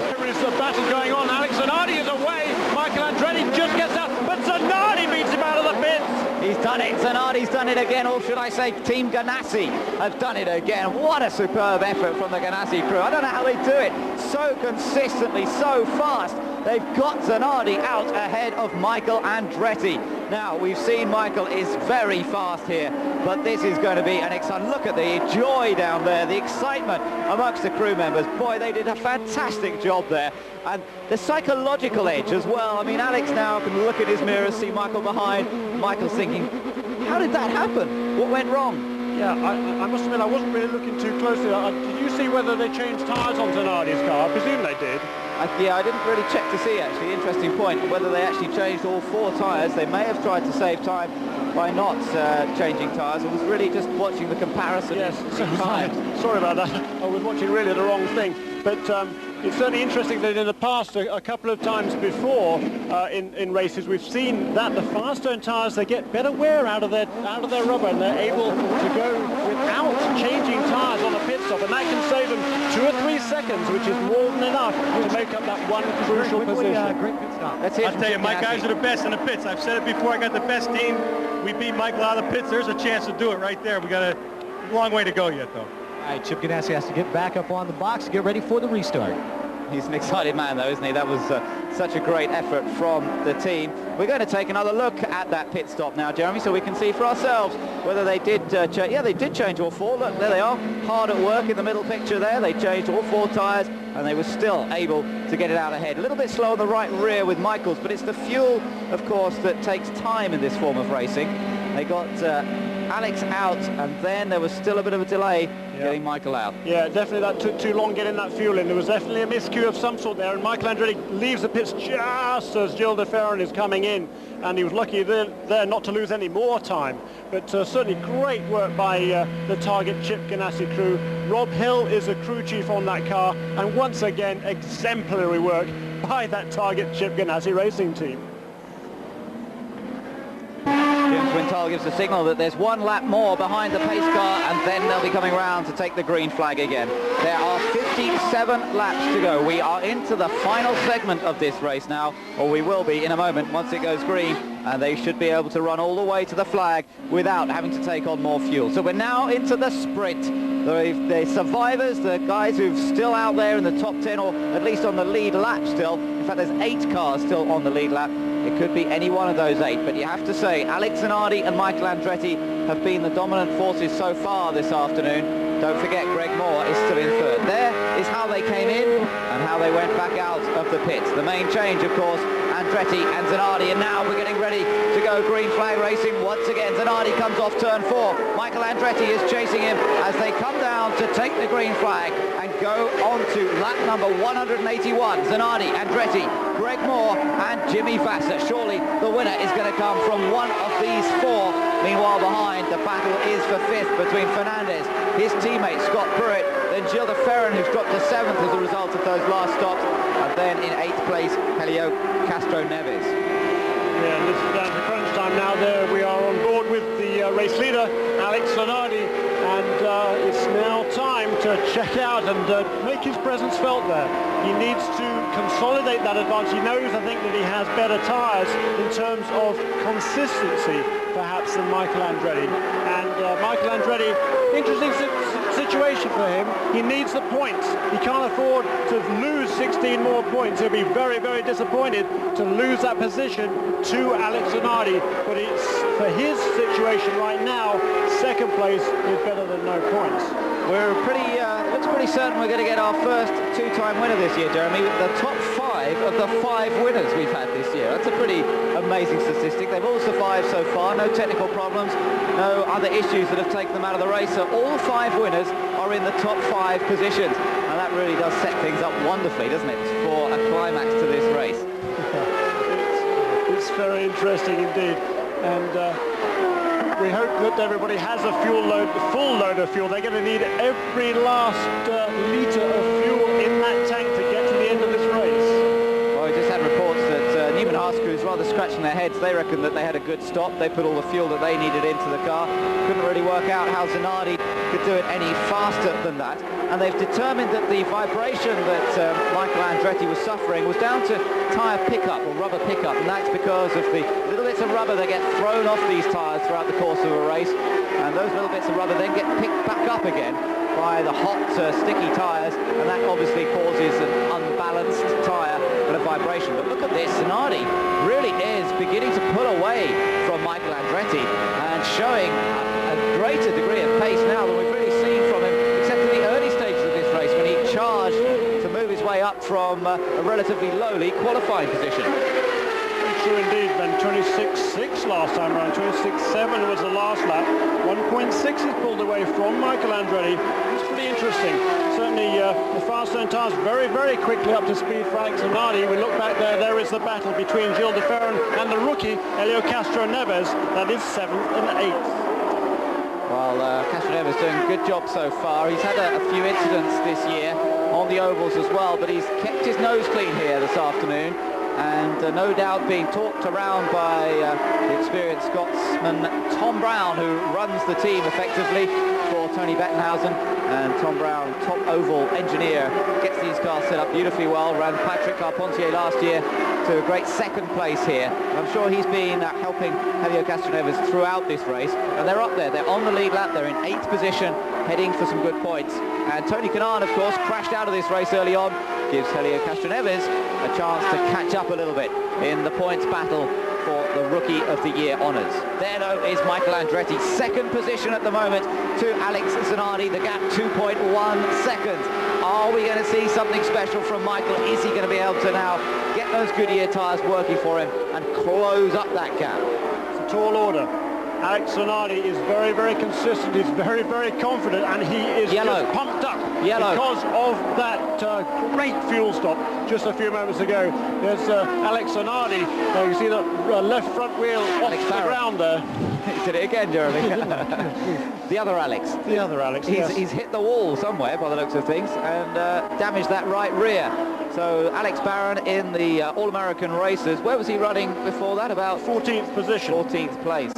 there is a battle going on. Alex Zanardi is away. Michael Andretti just gets out, but Zanardi beats him out of the pits. He's done it. Zanardi's done it again, or should I say Team Ganassi have done it again. What a superb effort from the Ganassi crew. I don't know how they do it so consistently, so fast. They've got Zanardi out ahead of Michael Andretti. Now, we've seen Michael is very fast here, but this is going to be an exciting. Look at the joy down there, the excitement amongst the crew members. Boy, they did a fantastic job there. And the psychological edge as well. I mean, Alex now can look at his mirror, see Michael behind. Michael's thinking, how did that happen? What went wrong? Yeah, I must admit, I wasn't really looking too closely. Did you see whether they changed tyres on Zanardi's car? I presume they did. Yeah, I didn't really check to see, actually. Interesting point. Whether they actually changed all 4 tyres. They may have tried to save time by not changing tyres. I was really just watching the comparison. Yes, sorry about that. I was watching really the wrong thing. But it's certainly interesting that in the past, a couple of times before in races, we've seen that the faster tyres, they get better wear out of their rubber, and they're able to go without changing tyres on a pit stop, and that can save them 2 or 3 seconds, which is more than enough to make up that one crucial position. Great pit stop. I'll tell you, my guys are the best in the pits. I've said it before, I got the best team. We beat Michael out of the pits. There's a chance to do it right there. We got a long way to go yet, though. All right, Chip Ganassi has to get back up on the box, get ready for the restart. He's an excited man, though, isn't he? That was such a great effort from the team. We're going to take another look at that pit stop now, Jeremy, so we can see for ourselves whether they did yeah, they did change all four. Look, there they are, hard at work in the middle picture there. They changed all four tyres, and they were still able to get it out ahead. A little bit slow on the right rear with Michaels, but it's the fuel, of course, that takes time in this form of racing. They got Alex out, and then there was still a bit of a delay getting Michael out. Yeah, definitely that took too long getting that fuel in. There was definitely a miscue of some sort there, and Michael Andretti leaves the pits just as Gilles de Ferran is coming in, and he was lucky there not to lose any more time. But certainly great work by the Target Chip Ganassi crew. Rob Hill is a crew chief on that car, and once again exemplary work by that Target Chip Ganassi racing team. Jim Quintal gives the signal that there's one lap more behind the pace car, and then they'll be coming round to take the green flag again. There are 57 laps to go. We are into the final segment of this race now, or we will be in a moment once it goes green, and they should be able to run all the way to the flag without having to take on more fuel. So we're now into the sprint. The survivors, the guys who've still out there in the top 10, or at least on the lead lap still. In fact, there's 8 cars still on the lead lap. It could be any one of those 8, but you have to say Alex Zanardi and Michael Andretti have been the dominant forces so far this afternoon. Don't forget, Greg Moore is still in third. There is how they came in and how they went back out of the pits. The main change, of course, Andretti and Zanardi, and now we're getting ready to go green flag racing once again. Zanardi comes off turn 4. Michael Andretti is chasing him as they come down to take the green flag and go on to lap number 181. Zanardi, Andretti, Greg Moore and Jimmy Vasser. Surely the winner is going to come from one of these 4. Meanwhile, behind, the battle is for 5th between Fernandez, his teammate Scott Pruitt, then Gilles de Ferran, who's dropped to 7th as a result of those last stops, and then in 8th place, Helio Castro Neves. Yeah, and this is down to crunch time now. There we are on board with the race leader, Alex Zanardi, and it's now time to check out and make his presence felt there. He needs to consolidate that advantage. He knows, I think, that he has better tyres in terms of consistency, perhaps, than Michael Andretti. And Michael Andretti, interesting situation for him. He needs the points. He can't afford to lose 16 more points. He'll be very, very disappointed to lose that position to Alex Zanardi. But it's, for his situation right now, 2nd place is better than no points. We're looks pretty certain we're going to get our first 2-time winner this year, Jeremy. The top 5 of the 5 winners we've had this year. That's a pretty amazing statistic. They've all survived so far, no technical problems, no other issues that have taken them out of the race. So all 5 winners are in the top 5 positions. And that really does set things up wonderfully, doesn't it, for a climax to this race. It's very interesting indeed. And we hope that everybody has a full load of fuel. They're going to need every last litre of fuel in that tank to get to the end of this race. Well, we just had reports that Neiman Haas crew is rather scratching their heads. They reckon that they had a good stop. They put all the fuel that they needed into the car. Couldn't really work out how Zanardi could do it any faster than that. And they've determined that the vibration that Michael Andretti was suffering was down to tyre pickup or rubber pickup, and that's because of the little bits of rubber that get thrown off these tyres throughout the course of a race, and those little bits of rubber then get picked back up again by the hot, sticky tyres, and that obviously causes an unbalanced tyre and a vibration. But look at this, Zanardi really is beginning to pull away from Michael Andretti and showing a greater degree of pace now than we've really seen from him, except in the early stages of this race when he charged to move his way up from a relatively lowly qualifying position. True indeed, then 26.6 last time around, 26.7 was the last lap. 1.6 is pulled away from Michael Andretti. It's pretty interesting. Certainly the fast turn tyres very, very quickly up to speed for Alex Zanardi. We look back there is the battle between Gilles de Ferran and the rookie, Helio Castro Neves. That is 7th and 8th. Well, Castro Neves doing a good job so far. He's had a few incidents this year on the ovals as well, but he's kept his nose clean here this afternoon. And no doubt being talked around by the experienced Scotsman Tom Brown, who runs the team effectively for Tony Bettenhausen. And Tom Brown, top oval engineer, gets these cars set up beautifully well, ran Patrick Carpentier last year to a great 2nd place here. And I'm sure he's been helping Helio Castro Neves throughout this race. And they're up there, they're on the lead lap, they're in 8th position, heading for some good points. And Tony Canan, of course, crashed out of this race early on. gives Helio Castroneves a chance to catch up a little bit in the points battle for the Rookie of the Year honours. There, though, is Michael Andretti, second position at the moment to Alex Zanardi. The gap 2.1 seconds. Are we going to see something special from Michael? Is he going to be able to now get those Goodyear tyres working for him and close up that gap? It's a tall order. Alex Zanardi is very, very consistent. He's very, very confident, and he is just pumped up because of that great fuel stop just a few moments ago. There's Alex Zanardi. You see the left front wheel off the ground there. He did it again, Jeremy. The other Alex. The other Alex, He's hit the wall somewhere by the looks of things and damaged that right rear. So Alex Barron in the All-American Racers. Where was he running before that? About 14th position. 14th place.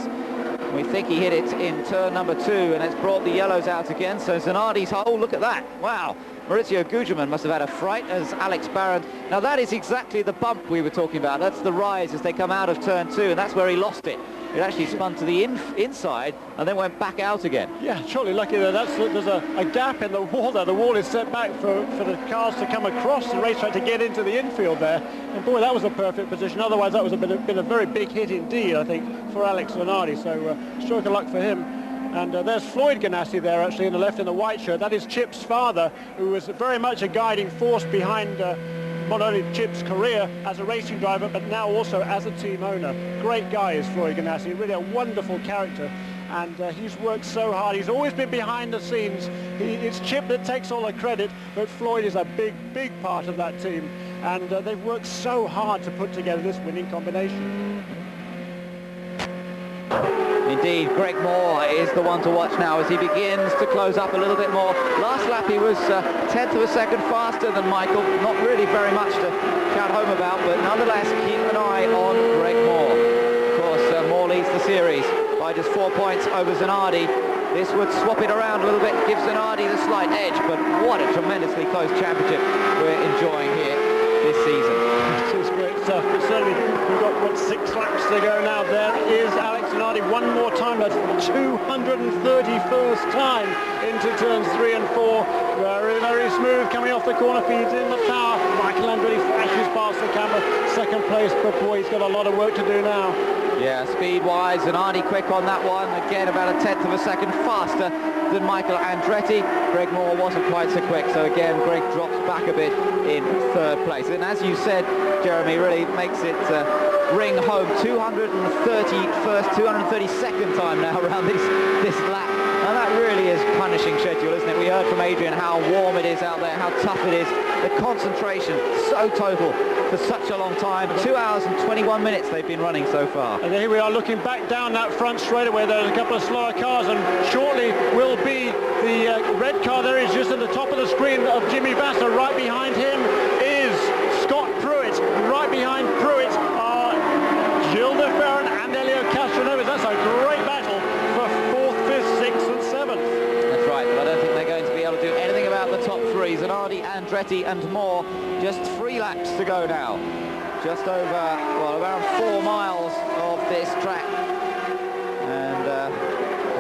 We think he hit it in turn number 2, and it's brought the yellows out again. So Zanardi's hole, look at that. Wow. Maurizio Gugelmin must have had a fright as Alex Barron. Now that is exactly the bump we were talking about. That's the rise as they come out of turn 2, and that's where he lost it. It actually spun to the inside and then went back out again. Yeah, surely lucky there. There's a gap in the wall there. The wall is set back for the cars to come across the racetrack to get into the infield there. And boy, that was a perfect position. Otherwise, that was been a very big hit indeed, I think, for Alex Zanardi. So stroke of luck for him. And there's Floyd Ganassi there, actually, in the left in the white shirt. That is Chip's father, who was very much a guiding force behind not only Chip's career as a racing driver, but now also as a team owner. Great guy is Floyd Ganassi, really a wonderful character. And he's worked so hard. He's always been behind the scenes. It's Chip that takes all the credit, but Floyd is a big, big part of that team. And they've worked so hard to put together this winning combination. Indeed, Greg Moore is the one to watch now as he begins to close up a little bit more. Last lap he was 1/10 of a second faster than Michael. Not really very much to shout home about, but nonetheless keep an eye on Greg Moore. Of course, Moore leads the series by just 4 points over Zanardi. This would swap it around a little bit, give Zanardi the slight edge, but what a tremendously close championship we're enjoying here this season. It's great stuff, but certainly we've got, 6 laps to go now. There is Alex Zanardi one more time. That's 231st time into turns 3 and 4. Very, very smooth coming off the corner, feeds in the power. Michael Andretti flashes past the camera, second place, but boy, he's got a lot of work to do now. Yeah, speed-wise, Zanardi quick on that one. Again, about 1/10 of a second faster than Michael Andretti. Greg Moore wasn't quite so quick, so again, Greg drops back a bit in 3rd place. And as you said, Jeremy, really makes it ring home. 231st, 232nd time now around this lap. And that really is punishing schedule, isn't it? We heard from Adrian how warm it is out there, how tough it is. The concentration, so total for such a long time. 2 hours and 21 minutes they've been running so far. And here we are looking back down that front straightaway. There's a couple of slower cars, and shortly will be the red car. There is just at the top of the screen of Jimmy Vasser. Right behind him is Scott Pruitt. Right behind Pruitt are Gilles de Ferran and Helio Castroneves. That's a great battle for 4th, 5th, 6th and 7th. That's right, but I don't think they're going to be able to do anything about the top 3. Zanardi, Andretti and Moore. Just 3 laps to go now. Just over, well, around 4 miles of this track. And,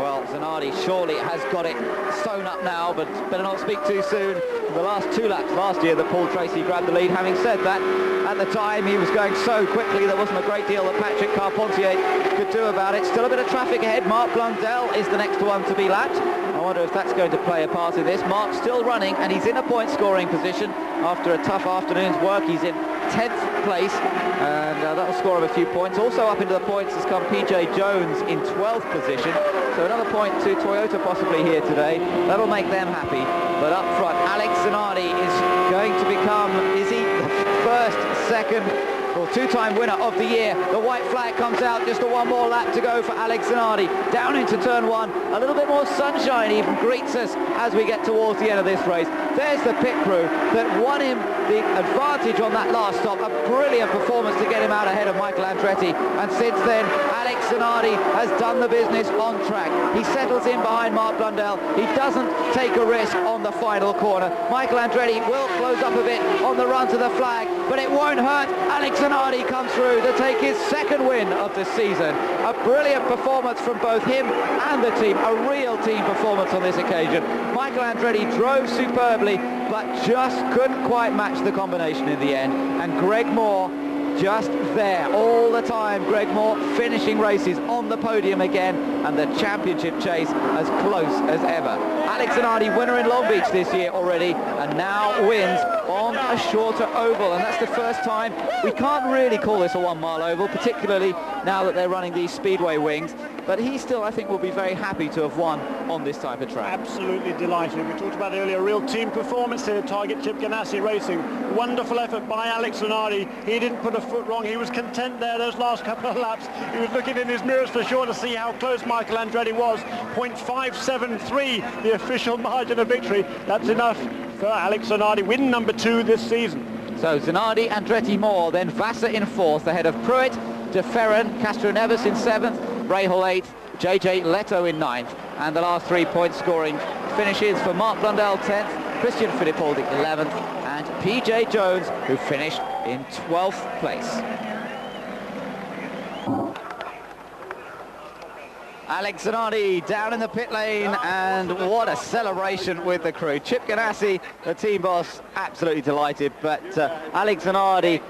well, Zanardi surely has got it sewn up now, but better not speak too soon. The last 2 laps last year that Paul Tracy grabbed the lead. Having said that, at the time he was going so quickly there wasn't a great deal that Patrick Carpentier could do about it. Still a bit of traffic ahead. Mark Blundell is the next one to be lapped. I wonder if that's going to play a part in this. Mark's still running and he's in a point scoring position after a tough afternoon's work. He's in 10th place and that'll score him a few points. Also up into the points has come PJ Jones in 12th position. So another point to Toyota possibly here today. That'll make them happy. But up front, Alex Zanardi is going to become, is he the first, second, or 2-time winner of the year? The white flag comes out, just 1 more lap to go for Alex Zanardi. Down into turn 1, a little bit more sunshine even greets us as we get towards the end of this race. There's the pit crew that won him the advantage on that last stop. A brilliant performance to get him out ahead of Michael Andretti. And since then, Alex Zanardi has done the business on track. He settles in behind Mark Blundell. He doesn't take a risk on the final corner. Michael Andretti will close up a bit on the run to the flag, but it won't hurt. Alex Zanardi comes through to take his second win of the season. A brilliant performance from both him and the team, a real team performance on this occasion. Michael Andretti drove superbly, but just couldn't quite match the combination in the end. And Greg Moore just there all the time. Greg Moore finishing races on the podium again, and the championship chase as close as ever. Alex Zanardi, winner in Long Beach this year already, and now wins on a shorter oval, and that's the first time. We can't really call this a 1 mile oval, particularly now that they're running these speedway wings, but he still, I think, will be very happy to have won on this type of track. Absolutely delighted. We talked about earlier, a real team performance here, Target Chip Ganassi Racing. Wonderful effort by Alex Zanardi. He didn't put a foot wrong. He was content there those last couple of laps. He was looking in his mirrors for sure to see how close Michael Andretti was. 0.573, the official margin of victory. That's enough for Alex Zanardi, win number 2 this season. So Zanardi, Andretti, Moore, then Vassar in 4th, ahead of Pruitt, De Ferran, Castro Neves in 7th, Rahal 8th, JJ Leto in 9th, and the last 3 point scoring finishes for Mark Blundell 10th, Christian Fittipaldi 11th, and PJ Jones, who finished in 12th place. Alex Zanardi down in the pit lane, and what a celebration with the crew. Chip Ganassi, the team boss, absolutely delighted, but Alex Zanardi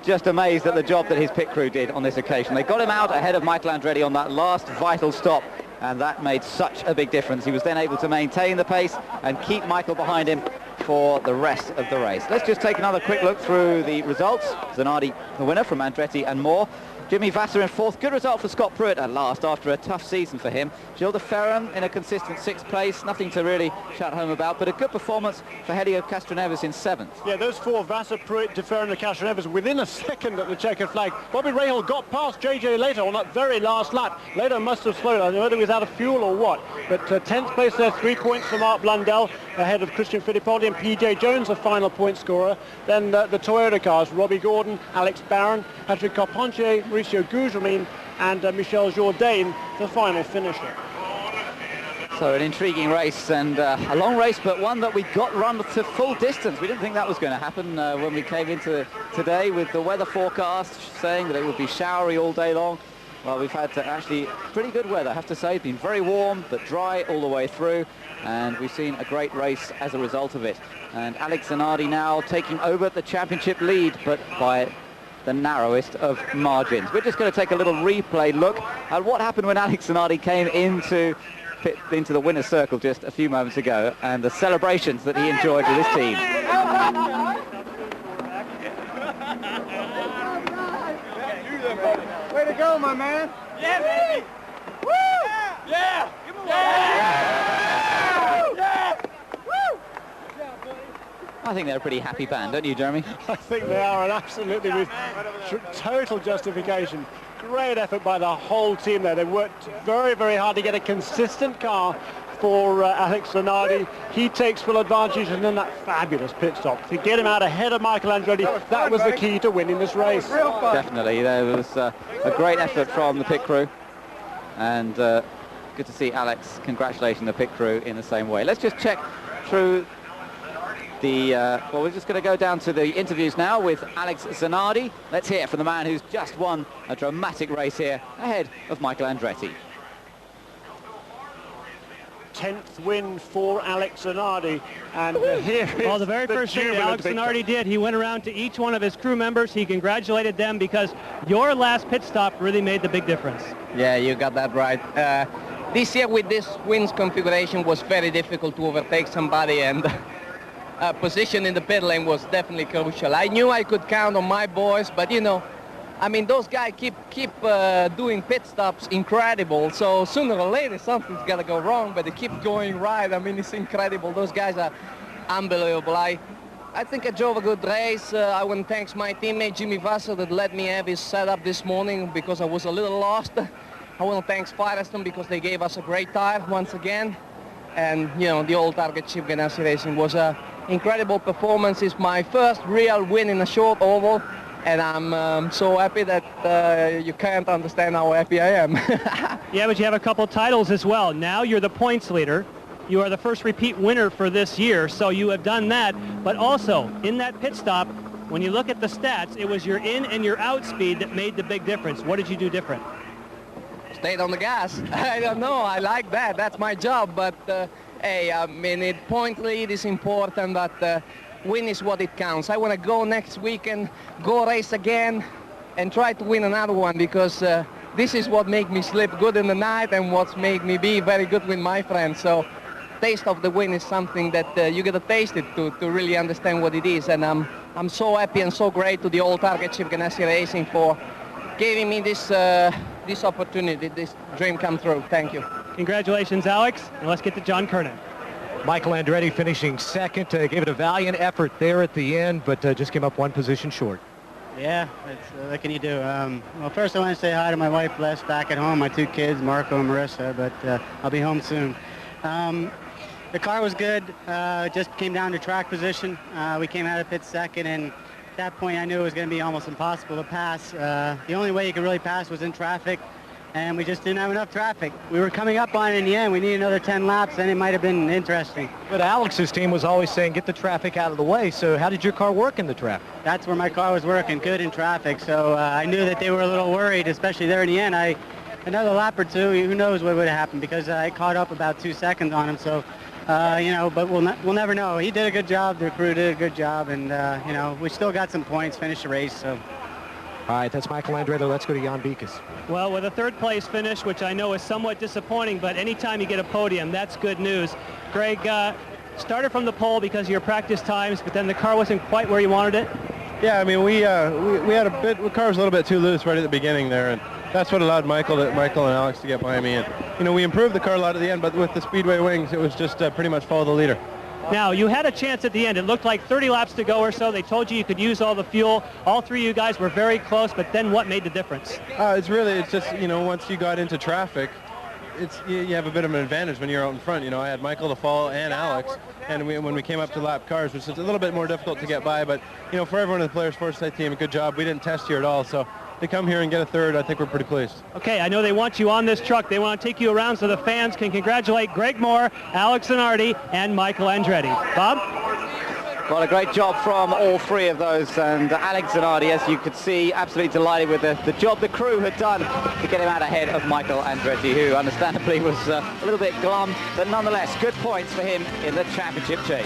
just amazed at the job that his pit crew did on this occasion. They got him out ahead of Michael Andretti on that last vital stop, and that made such a big difference. He was then able to maintain the pace and keep Michael behind him for the rest of the race. Let's just take another quick look through the results. Zanardi, the winner from Andretti and Moore. Jimmy Vassar in 4th. Good result for Scott Pruitt at last after a tough season for him. Gilles de Ferran in a consistent 6th place. Nothing to really shout home about, but a good performance for Helio Castroneves in 7th. Yeah, those 4, Vassar, Pruitt, de Ferran and Castroneves, within a second at the checkered flag. Bobby Rahal got past JJ Leto on that very last lap. Leto must have slowed. I don't know whether he was out of fuel or what, but 10th place there, 3 points for Mark Blundell, ahead of Christian Fittipaldi and PJ Jones, the final point scorer. Then the Toyota cars, Robbie Gordon, Alex Barron, Patrick Carpentier, Mauricio Gougelmin, and Michel Jourdain, the final finisher. So an intriguing race, and a long race, but one that we got run to full distance. We didn't think that was going to happen when we came into today with the weather forecast saying that it would be showery all day long. Well, we've had actually pretty good weather, I have to say. It's been very warm but dry all the way through, and we've seen a great race as a result of it. And Alex Zanardi now taking over the championship lead, but by the narrowest of margins. We're just going to take a little replay look at what happened when Alex Zanardi came into the winner's circle just a few moments ago, and the celebrations that he enjoyed with his team. Way to go, my man. Yeah, baby. Woo! Yeah. Yeah. Woo! I think they're a pretty happy band, don't you, Jeremy? I think they are, and absolutely with total justification. Great effort by the whole team there. They worked very, very hard to get a consistent car for Alex Zanardi. He takes full advantage, and then that fabulous pit stop to get him out ahead of Michael Andretti. That was the key to winning this race. Definitely, there was a great effort from the pit crew, and good to see Alex congratulating the pit crew in the same way. Let's just check through the, well, we're just going to go down to the interviews now with Alex Zanardi. Let's hear from the man who's just won a dramatic race here ahead of Michael Andretti. 10th win for Alex Zanardi, and here is well, the very first thing that Alex Zanardi did, he went around to each one of his crew members. He congratulated them because your last pit stop really made the big difference. Yeah, you got that right. This year with this wins configuration was very difficult to overtake somebody, and position in the pit lane was definitely crucial. I knew I could count on my boys, but you know, I mean, those guys keep doing pit stops incredible, so sooner or later something's got to go wrong, but they keep going right. I mean, it's incredible. Those guys are unbelievable. I think I drove a good race. I want to thank my teammate Jimmy Vassar that let me have his setup this morning because I was a little lost. I want to thank Firestone because they gave us a great tire once again. And, you know, the old Target Chip Ganassi Racing was an incredible performance. It's my first real win in a short oval. And I'm so happy that you can't understand how happy I am. Yeah, but you have a couple titles as well. Now you're the points leader. You are the first repeat winner for this year, so you have done that. But also, in that pit stop, when you look at the stats, it was your in and your out speed that made the big difference. What did you do different? Stayed on the gas. I don't know. I like that. That's my job. But, hey, I mean, point lead is important, but win is what it counts. I want to go next weekend, go race again, and try to win another one, because this is what makes me sleep good in the night and what's made me be very good with my friends. So taste of the win is something that you get to taste it to really understand what it is. And I'm so happy and so great to the old Target Chip Ganassi Racing for giving me this this opportunity, this dream come true. Thank you. Congratulations, Alex, and let's get to John Canan. Michael Andretti finishing second, gave it a valiant effort there at the end, but just came up one position short. Yeah, what can you do? Well, first I want to say hi to my wife, Les, back at home, my two kids, Marco and Marissa, but I'll be home soon. The car was good, just came down to track position. We came out of pit second, and at that point I knew it was going to be almost impossible to pass. The only way you could really pass was in traffic, and we just didn't have enough traffic. We were coming up on it in the end. We needed another 10 laps, and it might have been interesting. But Alex's team was always saying, get the traffic out of the way. So how did your car work in the traffic? That's where my car was working, good in traffic. So I knew that they were a little worried, especially there in the end. Another lap or two, who knows what would have happened, because I caught up about 2 seconds on him. So, you know, but we'll never know. He did a good job. The crew did a good job, and you know, we still got some points. Finished the race. So. All right, that's Michael Andretti. Let's go to Jan Beekes. Well, with a third place finish, which I know is somewhat disappointing, but anytime you get a podium, that's good news. Greg, started from the pole because of your practice times, but then the car wasn't quite where you wanted it. Yeah, I mean, we had a bit, the car was a little bit too loose right at the beginning there, and that's what allowed Michael and Alex to get behind me. And, you know, we improved the car a lot at the end, but with the Speedway wings, it was just pretty much follow the leader. Now, you had a chance at the end. It looked like 30 laps to go or so. They told you could use all the fuel. All three of you guys were very close, but then what made the difference? It's just, you know, once you got into traffic, you have a bit of an advantage when you're out in front. You know, I had Michael to follow and Alex, and when we came up to lap cars, which is a little bit more difficult to get by, but, you know, for everyone in the Players Sports Site team, a good job. We didn't test here at all, so to come here and get a third, I think we're pretty pleased. Okay, I know they want you on this truck. They want to take you around so the fans can congratulate Greg Moore, Alex Zanardi, and Michael Andretti. Bob? Well, a great job from all three of those, and Alex Zanardi, as you could see, absolutely delighted with the job the crew had done to get him out ahead of Michael Andretti, who understandably was a little bit glum, but nonetheless, good points for him in the championship chase.